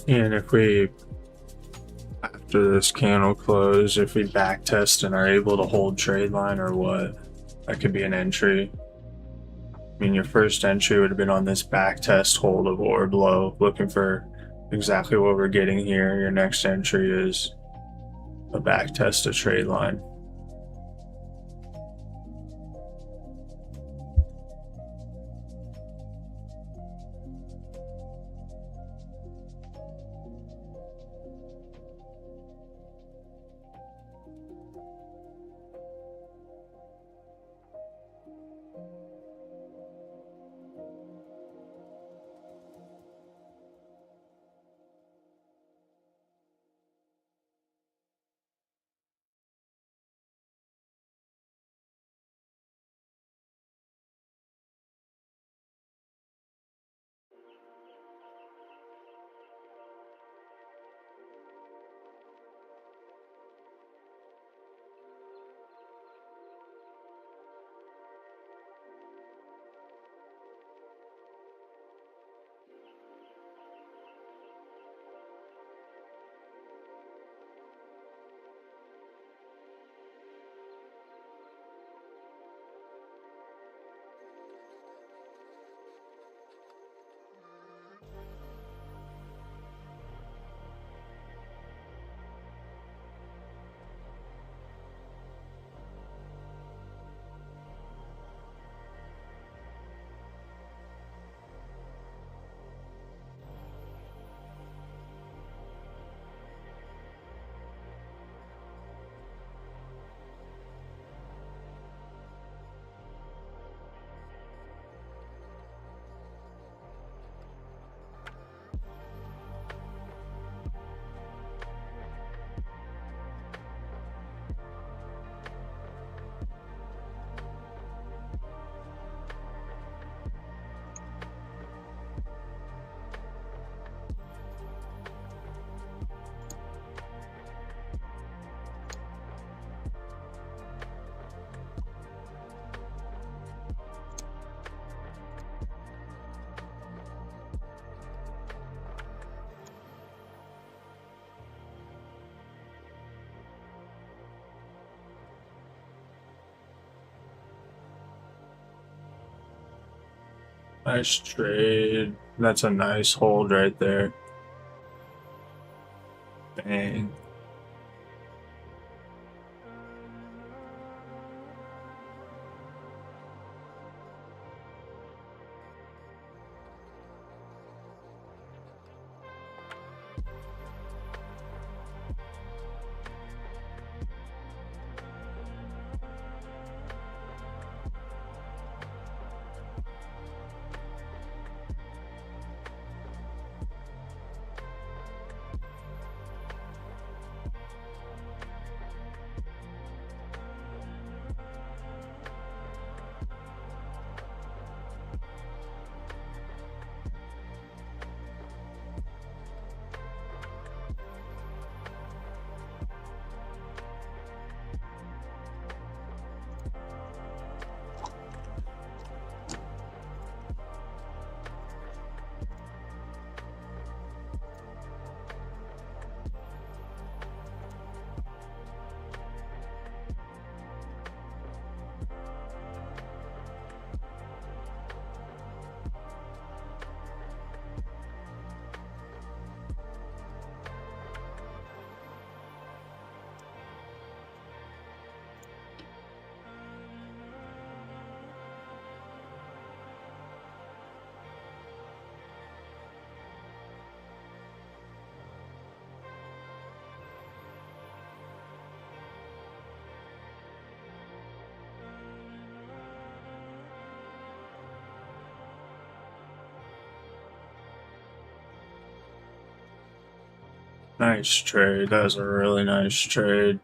And if we, after this candle close, if we back test and are able to hold trade line or what, that could be an entry. I mean, your first entry would have been on this back test hold of orb low, looking for exactly what we're getting here. Your next entry is a back test of trade line. Nice trade. That's a nice hold right there. Dang. Nice trade. That was a really nice trade.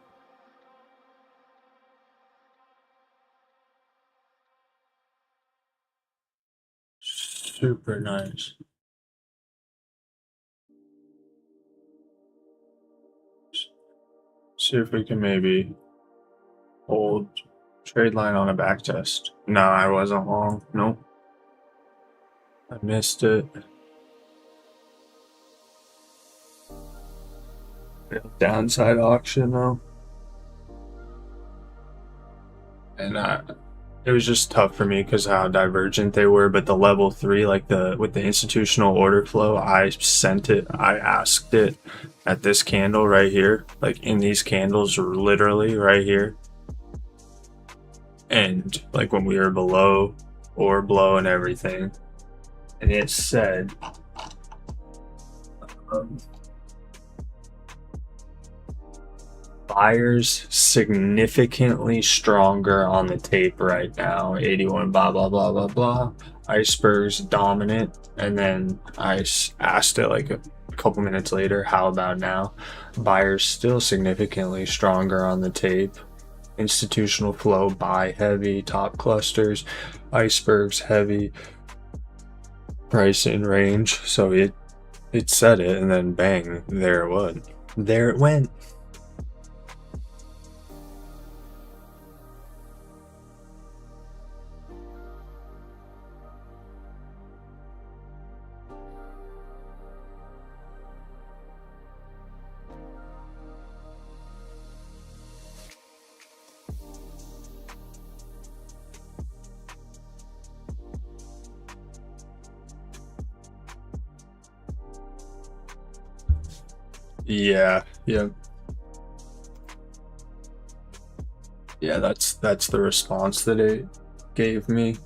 Super nice. See if we can maybe hold trade line on a back test. No, I wasn't wrong. Nope. I missed it. Downside auction though, and it was just tough for me because how divergent they were. But the level three, like the with the institutional order flow, I asked it at this candle right here, like in these candles, literally right here, and like when we were below or below and everything, and it said. Um, Buyers significantly stronger on the tape right now. 81, blah, blah, blah, blah, blah. Iceberg's dominant. And then asked it like a couple minutes later, how about now? Buyers still significantly stronger on the tape. Institutional flow, buy heavy, top clusters. Iceberg's heavy, price in range. So it said it, and then bang, there it was. There it went. Yeah, yeah, yeah. That's the response that it gave me.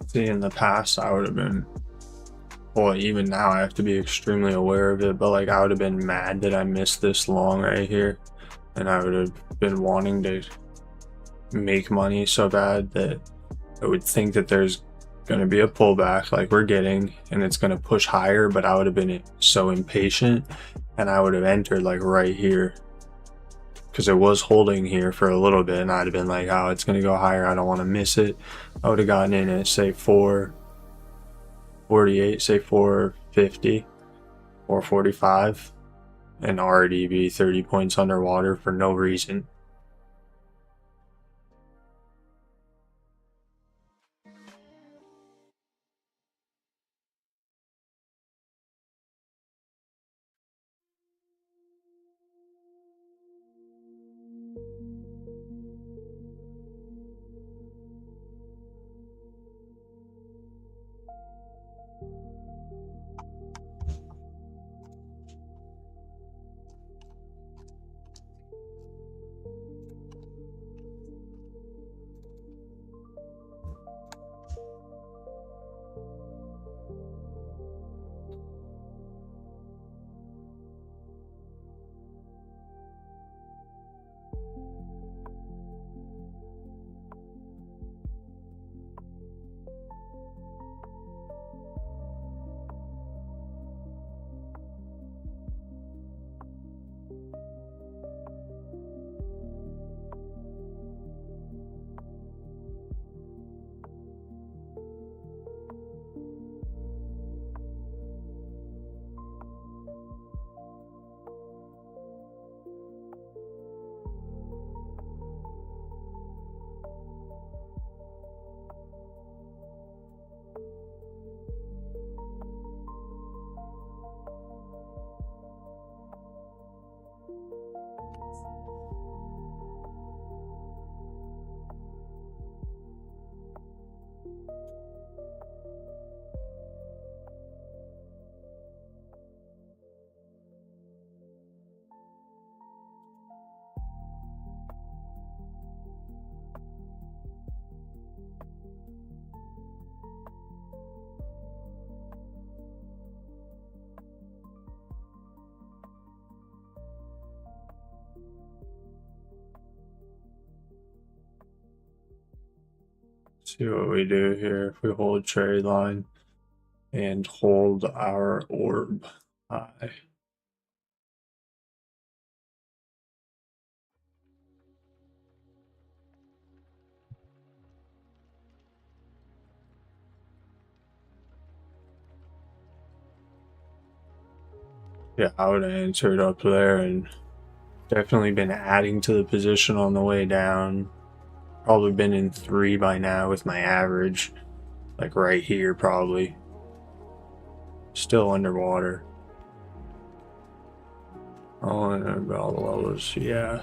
See, in the past, I would have been. Well, even now, I have to be extremely aware of it. But like, I would have been mad that I missed this long right here, and I would have been wanting to make money so bad that I would think that there's going to be a pullback like we're getting, and it's going to push higher. But I would have been so impatient, and I would have entered like right here because it was holding here for a little bit, and I'd have been like, oh, it's going to go higher. I don't want to miss it. I would have gotten in at say 448, say 450 or 45, and already be 30 points underwater for no reason. See what we do here. If we hold trade line and hold our orb high. Yeah, I would have entered up there and definitely been adding to the position on the way down. Probably been in 3 by now with my average. Like right here, probably. Still underwater. Oh, and about the levels, yeah.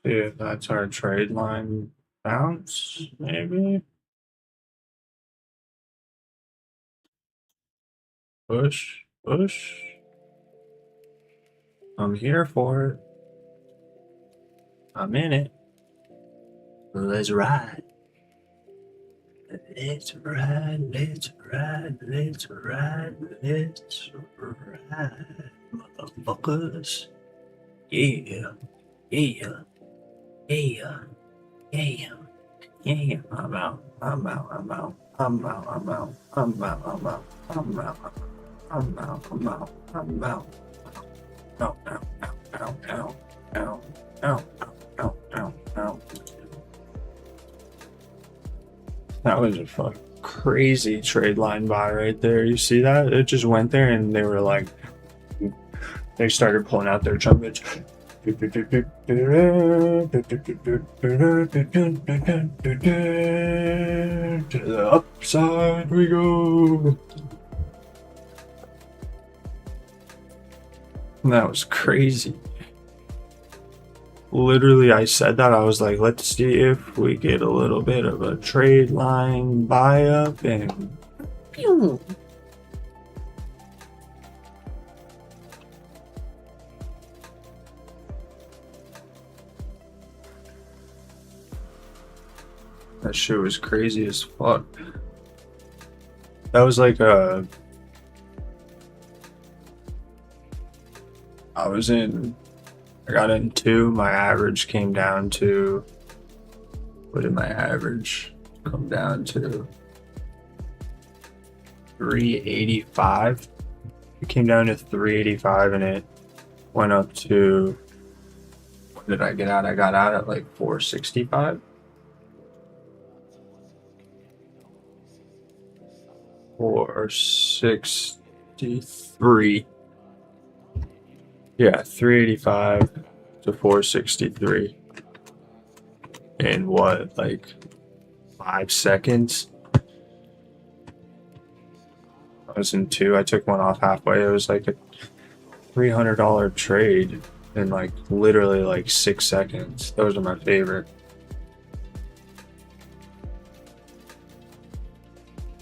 See if that's our trade line bounce, maybe. Push, push. I'm here for it. I'm in it. Let's ride. Let's ride, let's ride, let's ride, let's ride, motherfuckers. Yeah, yeah, yeah, yeah, yeah. I'm out, I'm out, I'm out, I'm out, I'm out, I'm out, I'm out, I'm out, I'm out, I'm out, I'm out. Ow, ow, ow, ow, ow, ow, ow, ow, ow. That was a fucking crazy trade line buy right there. You see that? It just went there and they were like, they started pulling out their trumpets. the upside we go. That was crazy. Literally, I said that. I was like, let's see if we get a little bit of a trade line buy up, and pew. That shit was crazy as fuck. That was like I got in two. My average came down to, what did my average come down to? 385. It came down to 385 and it went up to, when did I get out? I got out at like 465. 463. Yeah, 385 to 463 in what, like 5 seconds? I was in two. I took one off halfway. It was like a $300 trade in like literally like 6 seconds. Those are my favorite.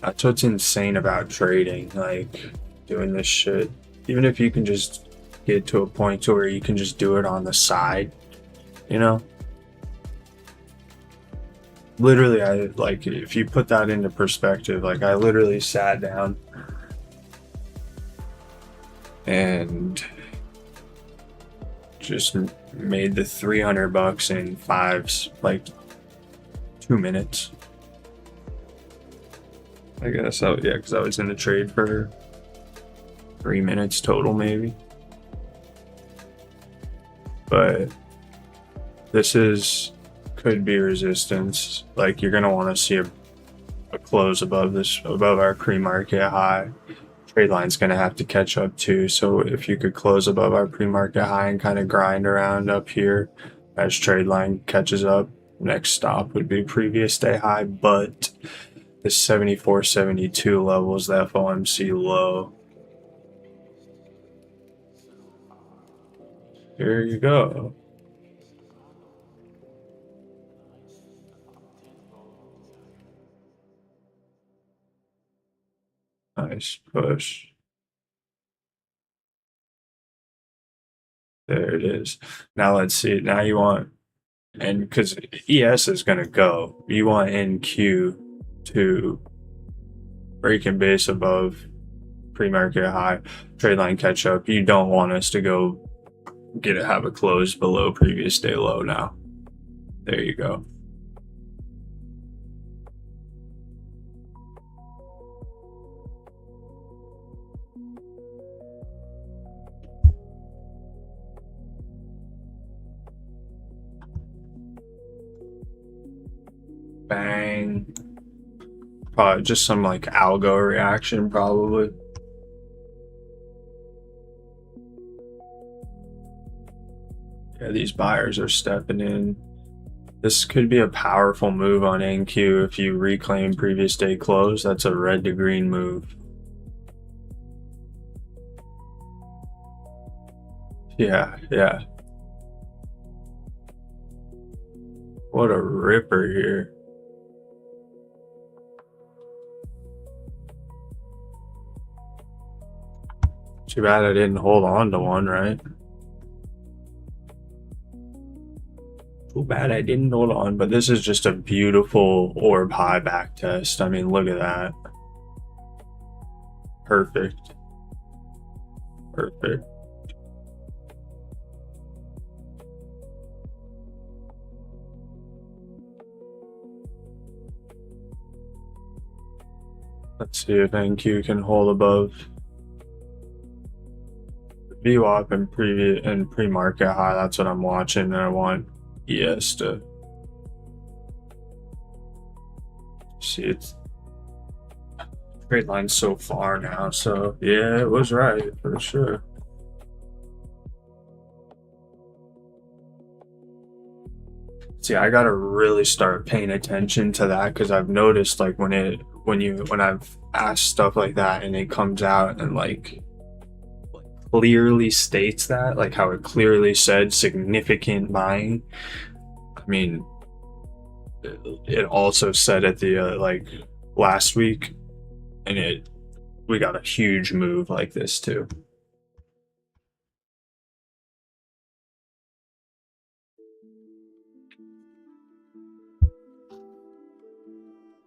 That's what's insane about trading, like doing this shit. Even if you can just get to a point to where you can just do it on the side, you know? Literally, I like, if you put that into perspective, like I literally sat down and just made the $300 in like 2 minutes. I guess, yeah, because I was in the trade for 3 minutes total, maybe. But this could be resistance. Like, you're gonna want to see a close above our pre-market high. Trade line's gonna have to catch up too. So if you could close above our pre-market high and kind of grind around up here as trade line catches up, next stop would be previous day high. But the 74.72 level is the FOMC low. Here you go. Nice push. There it is. Now let's see. Now you want, and because ES is going to go, you want NQ to break and base above pre-market high, trade line catch up. You don't want us to go have a close below previous day low now. There you go. Bang. Probably just some like algo reaction, probably. Yeah, these buyers are stepping in. This could be a powerful move on NQ if you reclaim previous day close. That's a red to green move. Yeah. What a ripper here. Too bad I didn't hold on to one, right? Too bad I didn't hold on, but this is just a beautiful orb high back test. I mean, look at that. Perfect. Let's see if NQ can hold above VWAP and pre-market high. That's what I'm watching, and I want ES to see. It's trade line so far now, so yeah, it was right for sure. See, I gotta really start paying attention to that because I've noticed like when I've asked stuff like that and it comes out and like clearly states that, like how it clearly said significant buying. I mean, it also said at the like last week, and it we got a huge move like this too.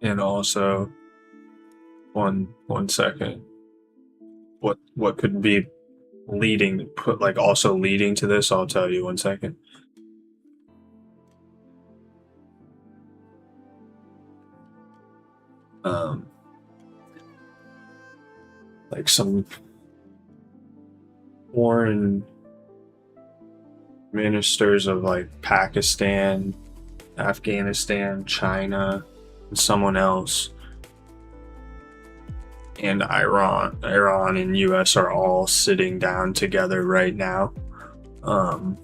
And also, one second, what could be leading put like also leading to this? I'll tell you 1 second. Um, like some foreign ministers of like Pakistan, Afghanistan, China, and someone else, and Iran and US are all sitting down together right now. Um,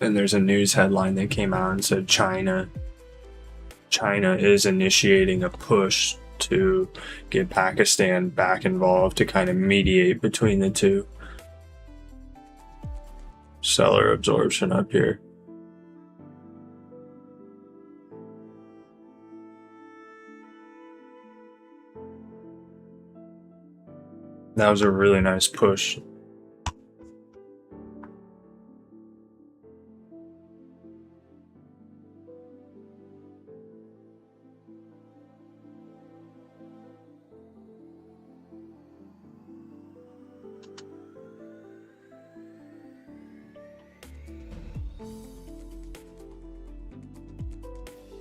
and there's a news headline that came out and said China is initiating a push to get Pakistan back involved to kind of mediate between the two. Seller absorption up here. That was a really nice push.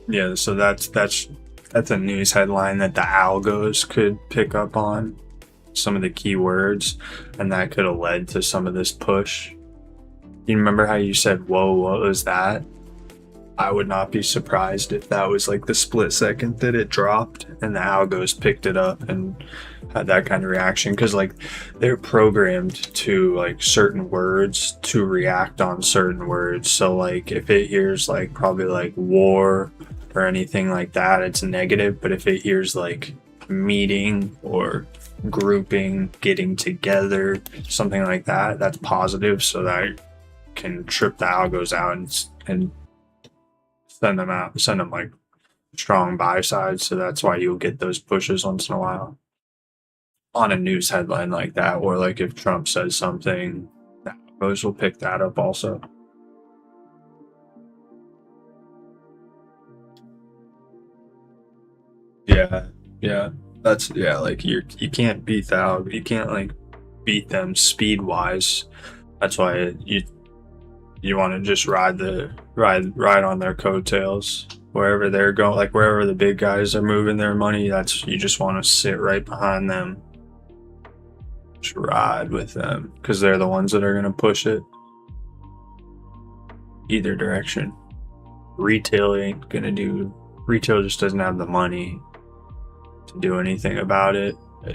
Yeah, so that's a news headline that the algos could pick up on some of the keywords, and that could have led to some of this push. You remember how you said, "Whoa, what was that?" I would not be surprised if that was like the split second that it dropped and the algos picked it up and had that kind of reaction, because like they're programmed to like certain words to react on certain words. So like if it hears like probably like war or anything like that, it's negative, but if it hears like meeting or grouping, getting together, something like that, that's positive. So that can trip the algos out and send them like strong buy sides. So that's why you'll get those pushes once in a while on a news headline like that, or like if Trump says something, those will pick that up also. Yeah, yeah, that's yeah. Like you can't beat that. You can't like beat them speed wise. That's why you want to just ride on their coattails wherever they're going, like wherever the big guys are moving their money. That's you just want to sit right behind them, just ride with them because they're the ones that are going to push it either direction. Retail ain't gonna do. Retail just doesn't have the money to do anything about it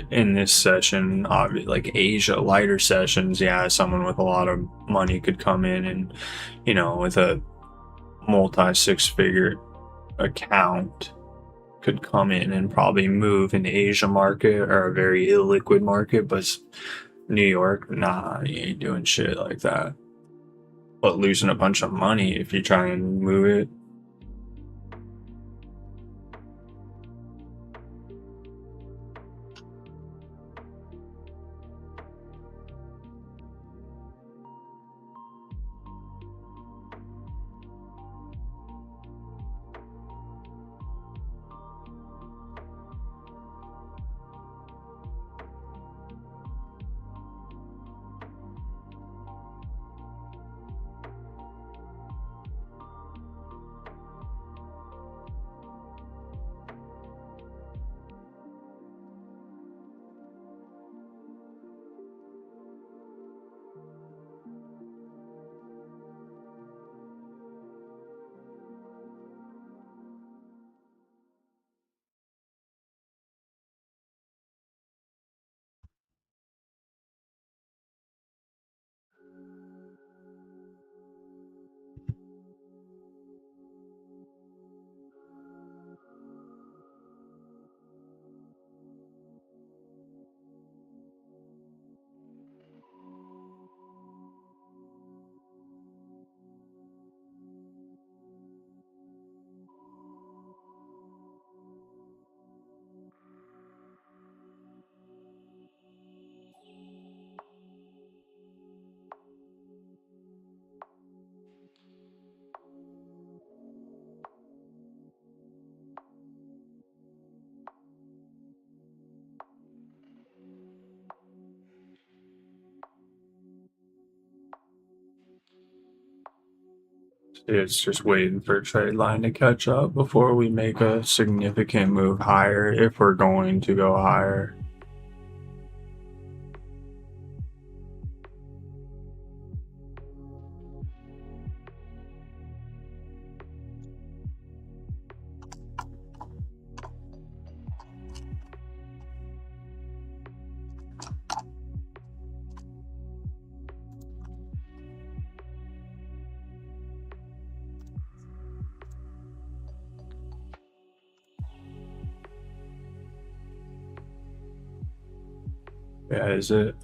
in this session. Like Asia lighter sessions, yeah, someone with a lot of money could come in and, with a multi six figure account could come in and probably move an Asia market or a very illiquid market. But New York, nah, you ain't doing shit like that. But losing a bunch of money if you try and move it. It's just waiting for a trade line to catch up before we make a significant move higher if we're going to go higher. Yeah, is it?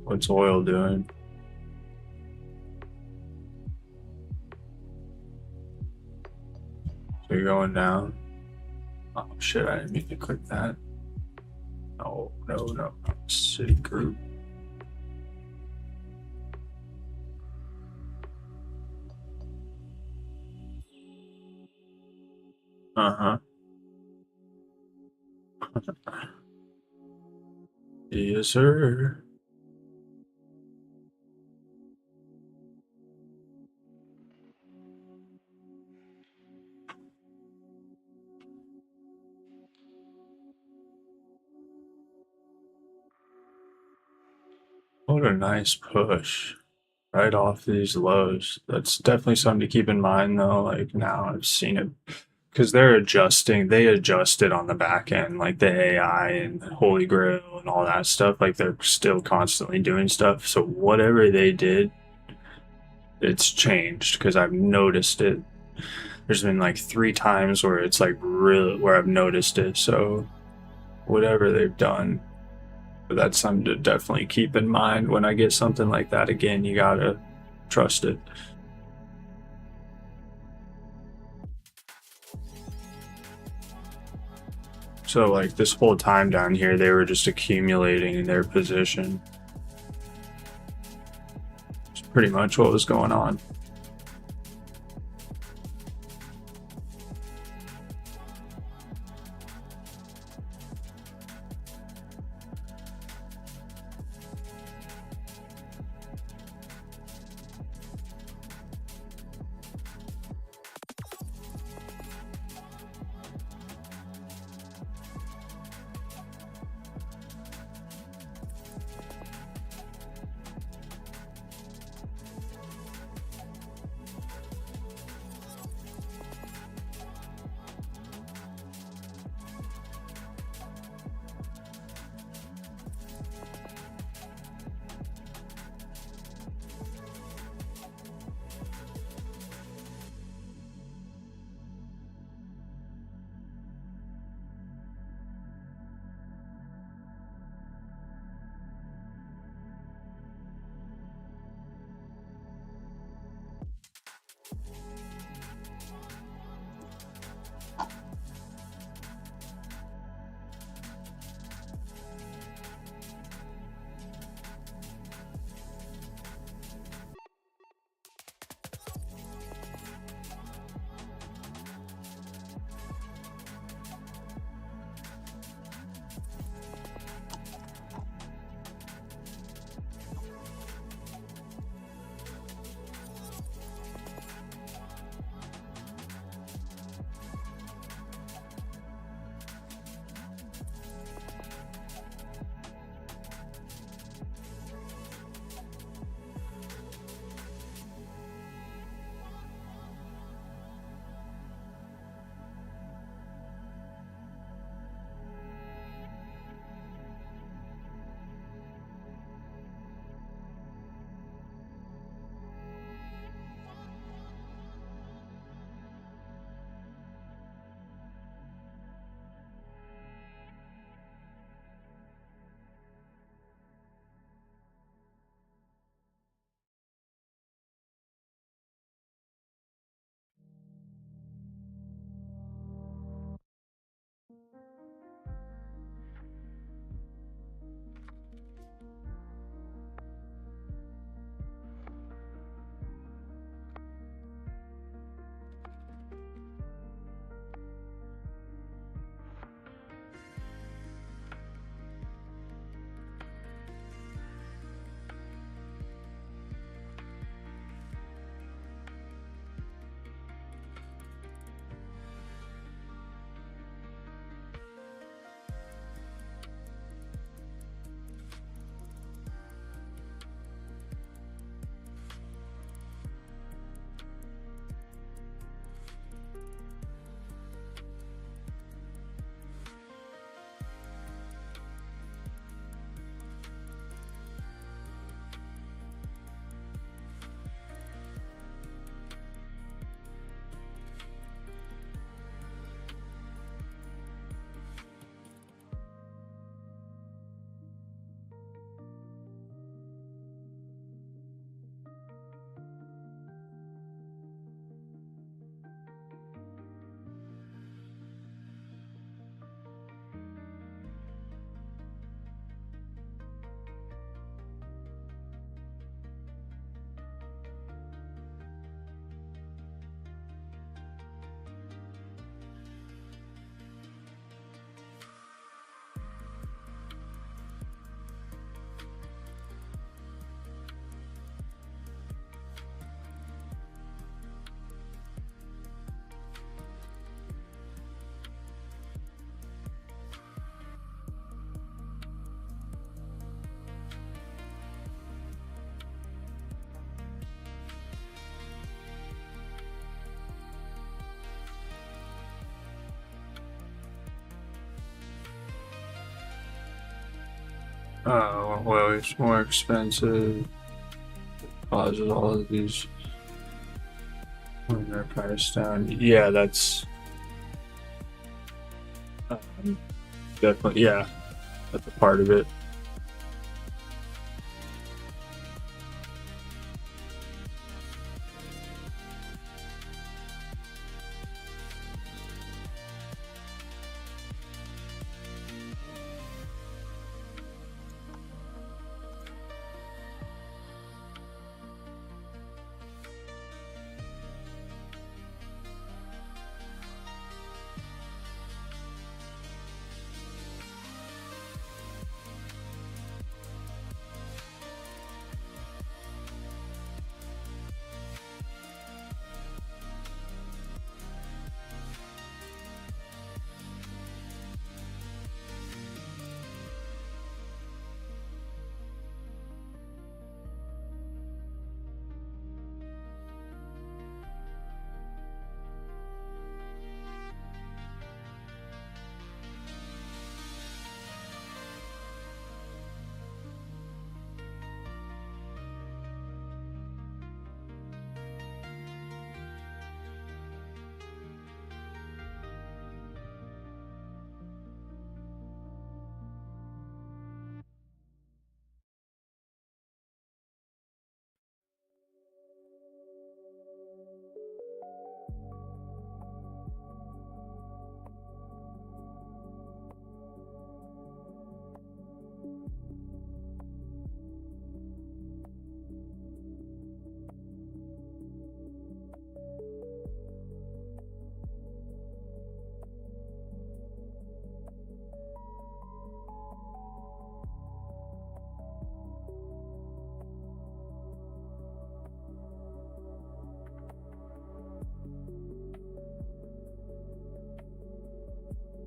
What's oil doing? So you're going down. Oh shit, I didn't mean to click that. No, no, no. Citigroup. Uh-huh. Yes, sir. What a nice push. Right off these lows. That's definitely something to keep in mind though. Like now I've seen it because they adjusted on the back end, like the AI and Holy Grail and all that stuff. Like they're still constantly doing stuff. So whatever they did, it's changed because I've noticed it. There's been like 3 times where it's like really where I've noticed it. So whatever they've done, but that's something to definitely keep in mind when I get something like that again. You gotta trust it. So like this whole time down here, they were just accumulating their position. It's pretty much what was going on. Well, it's more expensive. Causes all of these when their price down. Yeah, that's definitely, yeah, that's a part of it.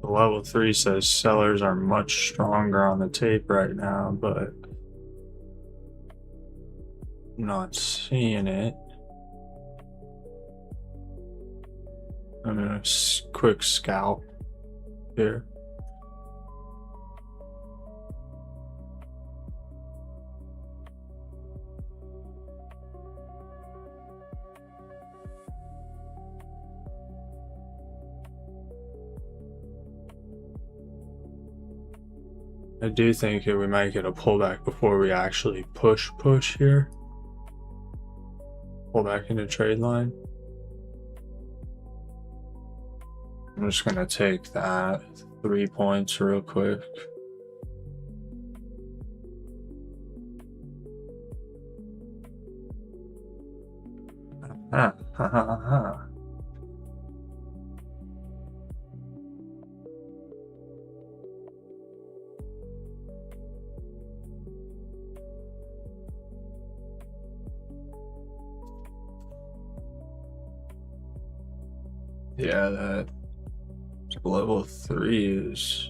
The level 3 says sellers are much stronger on the tape right now, but I'm not seeing it. I'm gonna quick scout here. I do think we might get a pullback before we actually push here. Pull back into trade line. I'm just gonna take that 3 points real quick. Yeah, that level 3 is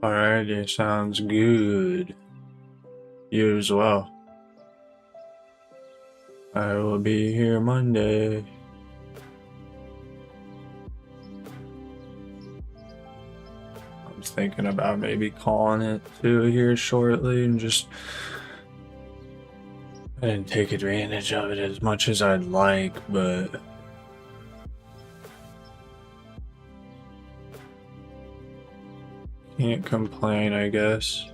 alrighty, sounds good. You as well. I will be here Monday. I was thinking about maybe calling it too here shortly and just I didn't take advantage of it as much as I'd like, but Can't complain, I guess.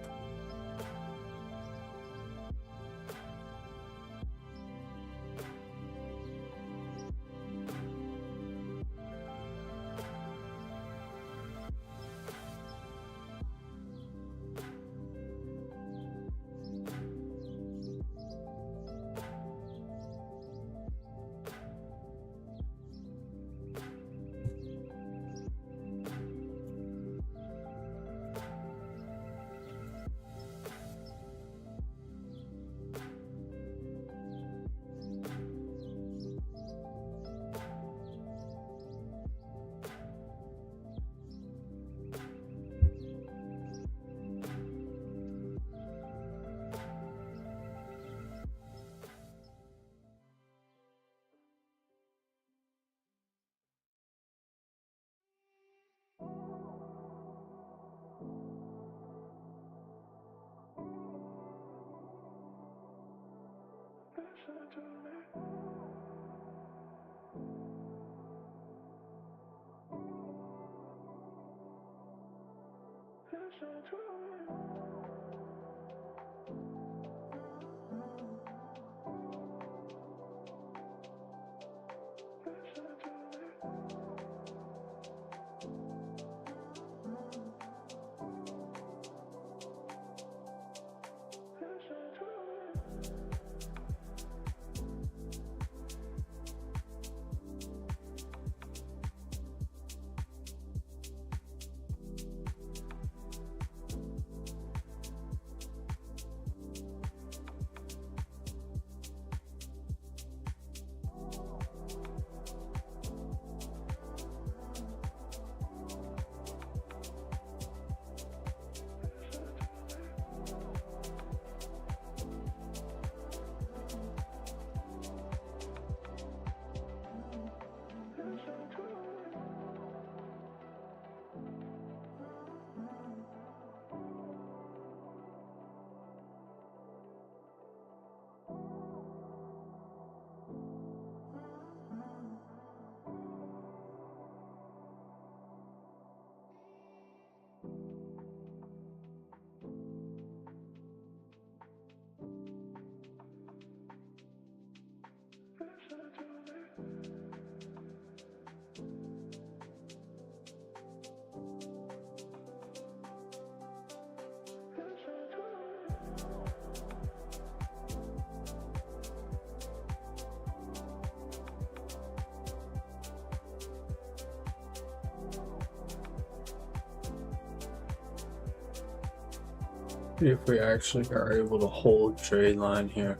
See if we actually are able to hold trade line here.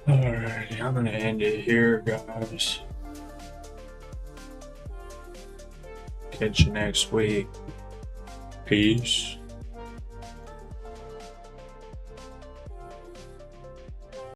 Alrighty, I'm gonna end it here, guys. Catch you next week. Peace.